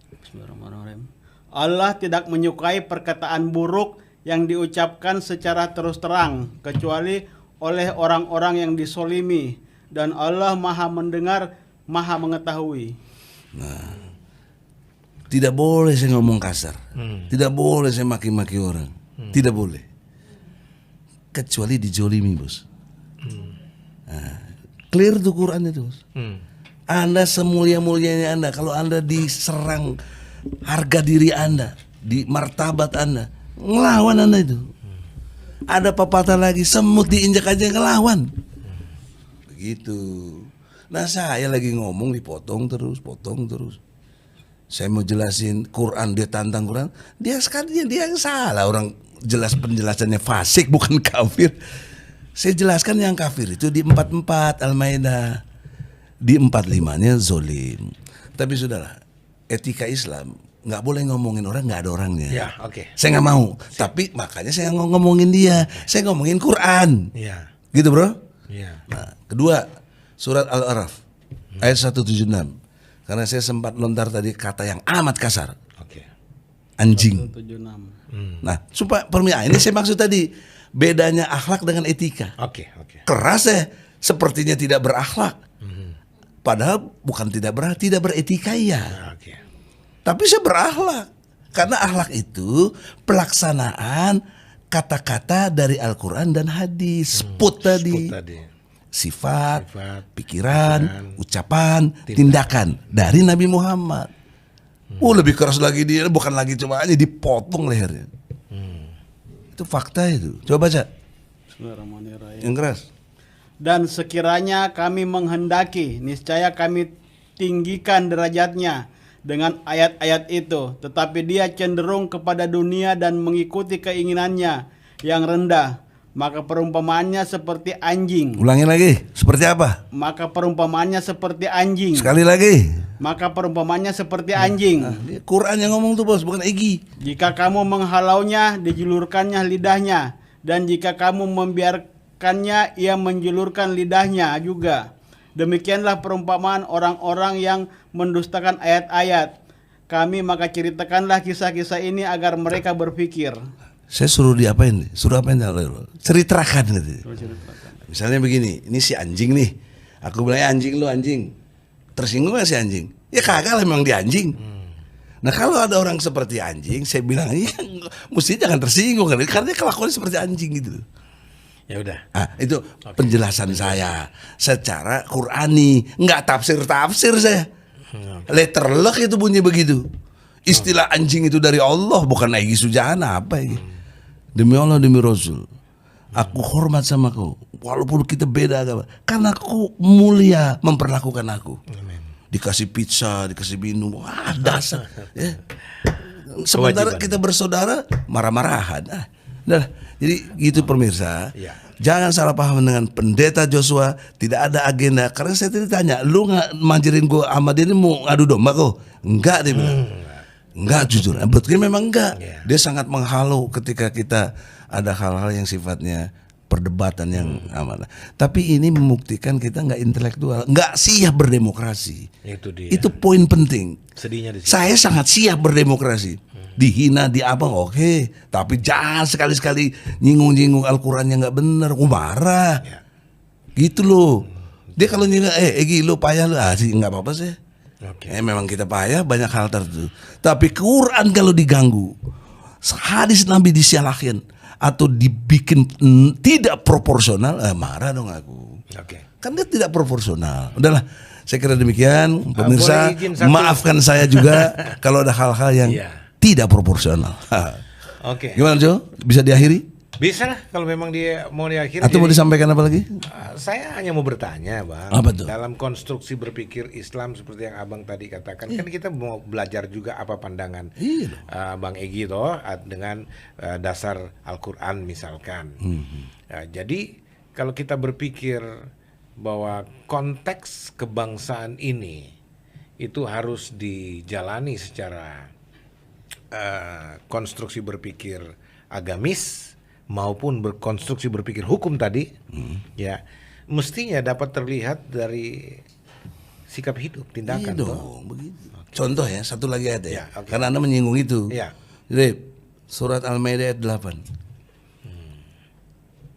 Bismillahirrahmanirrahim. Allah tidak menyukai perkataan buruk yang diucapkan secara terus terang kecuali oleh orang-orang yang disolimi. Dan Allah maha mendengar, maha mengetahui. Tidak boleh saya ngomong kasar. Tidak boleh saya maki-maki orang. Tidak boleh. Kecuali dijolimi, bos. Clear tuh Quran itu, bos. Anda semulia-mulianya Anda, kalau Anda diserang harga diri Anda, di martabat Anda, ngelawan Anda itu. Ada pepatah lagi, semut diinjak aja ngelawan. Begitu. Nah saya lagi ngomong potong terus. Saya mau jelasin Quran, dia tantang Quran, dia sekalian dia yang salah. Orang jelas penjelasannya fasik bukan kafir. Saya jelaskan yang kafir itu di 44 Al-Maidah, di 45-nya zolim. Tapi sudahlah, etika Islam nggak boleh ngomongin orang nggak ada orangnya. Ya, oke. Saya nggak mau. Tapi makanya saya ngomongin dia. Saya ngomongin Quran. Iya. Gitu bro. Iya. Nah, kedua surat Al-Araf ayat 176. Karena saya sempat lontar tadi kata yang amat kasar. Oke. Anjing. 76. Nah, supaya ini saya maksud tadi bedanya akhlak dengan etika. Oke. Keras sepertinya tidak berakhlak. Padahal bukan tidak beretika ya. Oke. Tapi saya berakhlak. Karena akhlak itu pelaksanaan kata-kata dari Al-Quran dan hadis. Sput tadi. Sifat, pikiran, ucapan, tindakan dari Nabi Muhammad. Lebih keras lagi dia, bukan lagi cuma aja dipotong lehernya. Itu fakta itu. Coba baca. Bismillahirrahmanirrahim. Yang keras. Dan sekiranya kami menghendaki, niscaya kami tinggikan derajatnya dengan ayat-ayat itu. Tetapi dia cenderung kepada dunia dan mengikuti keinginannya yang rendah. Maka perumpamaannya seperti anjing. Ulangi lagi. Seperti apa? Maka perumpamaannya seperti anjing. Sekali lagi. Maka perumpamaannya seperti anjing. Quran yang ngomong tuh bos, bukan Egi. Jika kamu menghalaunya, dijulurkannya lidahnya. Dan jika kamu membiarkannya, ia menjulurkan lidahnya juga. Demikianlah perumpamaan orang-orang yang mendustakan ayat-ayat kami, maka ceritakanlah kisah-kisah ini agar mereka berpikir. Saya suruh diapain? Suruh apain? Ceritakan gitu. Misalnya begini, ini si anjing nih. Aku bilang anjing lu anjing. Tersinggung gak si anjing? Ya kagak lah, memang dia anjing. Nah kalau ada orang seperti anjing, saya bilang ya mesti jangan tersinggung kan, karena kelakuannya seperti anjing gitu. Ya udah. Itu penjelasan saya secara Qurani, nggak tafsir saya. Letterlock itu bunyi begitu. Istilah anjing itu dari Allah, bukan Egy Sujana apa ini. Demi Allah, demi Rasul, aku hormat sama kau, walaupun kita beda agama, karena kau mulia memperlakukan aku. Dikasih pizza, dikasih minum, dasar. Ya. Sementara kita bersaudara marah-marahan. Nah, jadi gitu pemirsa. Ya. Jangan salah paham dengan pendeta Joshua. Tidak ada agenda. Karena saya tadi tanya, lu nggak manjirin gue sama dia ini mau ngadu domba kok? Enggak, dia bilang. Enggak, jujur, betulnya memang enggak. Dia sangat menghalau ketika kita ada hal-hal yang sifatnya perdebatan yang amanah. Tapi ini membuktikan kita enggak intelektual, enggak siap berdemokrasi. Itu dia. Itu poin penting. Sedihnya di situ. Saya sangat siap berdemokrasi. Dihina, diabang, oke. Tapi jangan sekali-sekali nyinggung-nyinggung Al-Quran yang enggak benar. Marah. Gitu loh. Dia kalau nyinggung, Egy lu payah lu, sih enggak apa-apa sih. Memang kita payah banyak hal tertentu. Tapi Quran kalau diganggu, hadis Nabi disialahin atau dibikin tidak proporsional, marah dong aku. Kan dia tidak proporsional. Udahlah, saya kira demikian. Pemirsa, maafkan saya juga kalau ada hal-hal yang tidak proporsional. Gimana Jo? Bisa diakhiri? Bisa lah kalau memang dia mau diakhiri. Atau mau Jadi, disampaikan apa lagi? saya hanya mau bertanya, Bang. Apa tuh? Dalam konstruksi berpikir Islam seperti yang Abang tadi katakan, kan kita mau belajar juga apa pandangan Iya. Bang Egy toh dengan dasar Al-Qur'an misalkan. Jadi kalau kita berpikir bahwa konteks kebangsaan ini itu harus dijalani secara konstruksi berpikir agamis maupun berkonstruksi berpikir hukum tadi, ya mestinya dapat terlihat dari sikap hidup, tindakan. Iya toh. dong, begitu. Contoh ya, satu lagi ayat ya. Ya, oke. Karena Anda menyinggung itu. Iya. Rip, surat Al-Maidah ayat 8.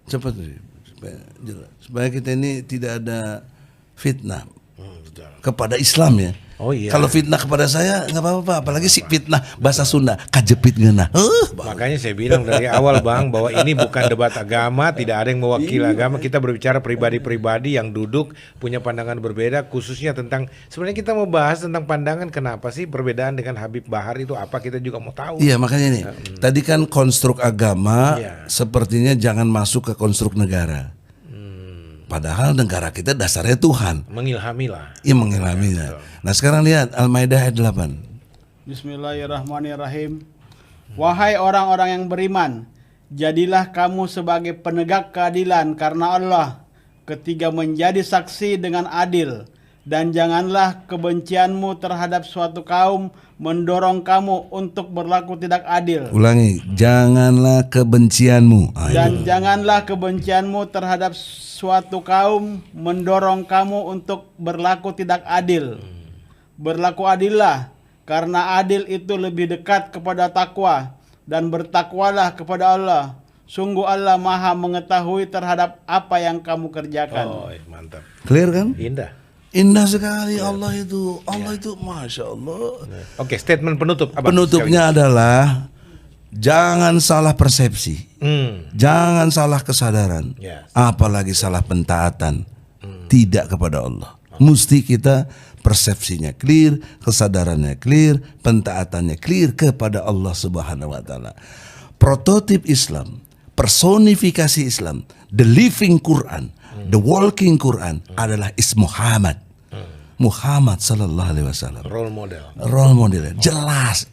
Cepat Rip, supaya jelas. Supaya kita ini tidak ada fitnah Betul. kepada Islam ya. Oh iya. Kalau fitnah kepada saya nggak apa-apa, apalagi si fitnah bahasa Sunda kajepit ngena. Makanya saya bilang dari awal Bang bahwa ini bukan debat agama, tidak ada yang mewakili agama. Kita berbicara pribadi-pribadi yang duduk punya pandangan berbeda, khususnya tentang sebenarnya kita mau bahas tentang pandangan kenapa sih perbedaan dengan Habib Bahar itu apa, kita juga mau tahu. Iya makanya nih, tadi kan konstruk agama Iya. sepertinya jangan masuk ke konstruk negara. Padahal negara kita dasarnya Tuhan. Mengilhami lah. Ia mengilhaminya. Nah sekarang lihat Al-Maidah ayat 8. Bismillahirrahmanirrahim. Wahai orang-orang yang beriman, jadilah kamu sebagai penegak keadilan karena Allah. Ketiga, menjadi saksi dengan adil. Dan janganlah kebencianmu terhadap suatu kaum mendorong kamu untuk berlaku tidak adil. Ulangi, janganlah kebencianmu. Dan janganlah kebencianmu terhadap suatu kaum mendorong kamu untuk berlaku tidak adil. Berlaku adillah, karena adil itu lebih dekat kepada takwa, dan bertakwalah kepada Allah. Sungguh Allah Maha mengetahui terhadap apa yang kamu kerjakan. Oh, mantap. Clear kan? Indah. Indah sekali Allah itu. Allah itu Masya Allah. Oke, statement penutup Abang. Penutupnya adalah jangan salah persepsi. Jangan salah kesadaran. Yes. Apalagi salah pentaatan. Tidak kepada Allah. Mesti kita persepsinya clear, kesadarannya clear, pentaatannya clear kepada Allah Subhanahu wa taala. Prototip Islam, personifikasi Islam, the living Quran, the walking Quran adalah Muhammad. Muhammad sallallahu alaihi wasallam. Role model. Role modelnya jelas.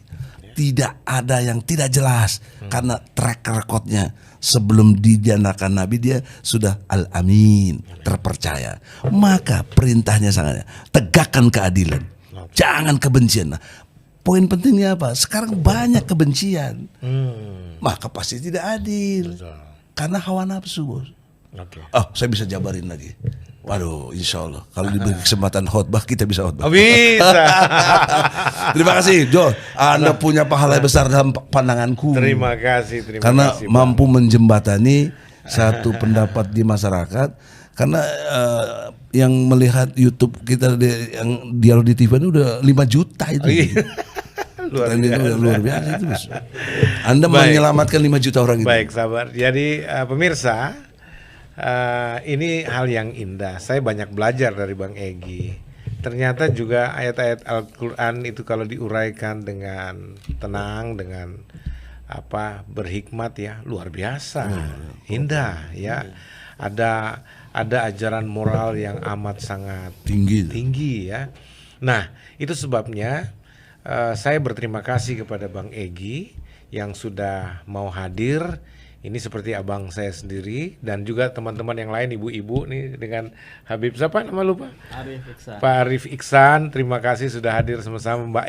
Tidak ada yang tidak jelas karena track recordnya sebelum dijanakan Nabi dia sudah al-amin, terpercaya. Maka perintahnya sangat tegakkan keadilan. Jangan kebencian. Nah, poin pentingnya apa? Sekarang banyak kebencian. Maka pasti tidak adil. Karena hawa nafsu, Bos. Oke. Oh, saya bisa jabarin lagi. Waduh, insya Allah. Kalau diberi kesempatan khotbah, kita bisa khotbah. Oh, bisa. Terima kasih, Jo. Anda punya pahala besar dalam pandanganku. Terima kasih. Karena Bang. mampu menjembatani satu pendapat di masyarakat. Karena yang melihat YouTube kita yang dialog di TV ini udah 5 juta itu. Luar Dan itu biasa. udah luar biasa itu, Bos. Anda Baik. menyelamatkan 5 juta orang itu. Baik, sabar. Jadi pemirsa, ini hal yang indah. Saya banyak belajar dari Bang Egy. Ternyata juga ayat-ayat Al-Quran itu kalau diuraikan dengan tenang, dengan berhikmat ya, luar biasa, indah ya. Ada ajaran moral yang amat sangat tinggi ya. Nah, itu sebabnya saya berterima kasih kepada Bang Egy yang sudah mau hadir. Ini seperti abang saya sendiri dan juga teman-teman yang lain, ibu-ibu nih dengan Habib siapa nama lupa? Arif Iksan. Pak Arif Iksan, terima kasih sudah hadir sama-sama Mbak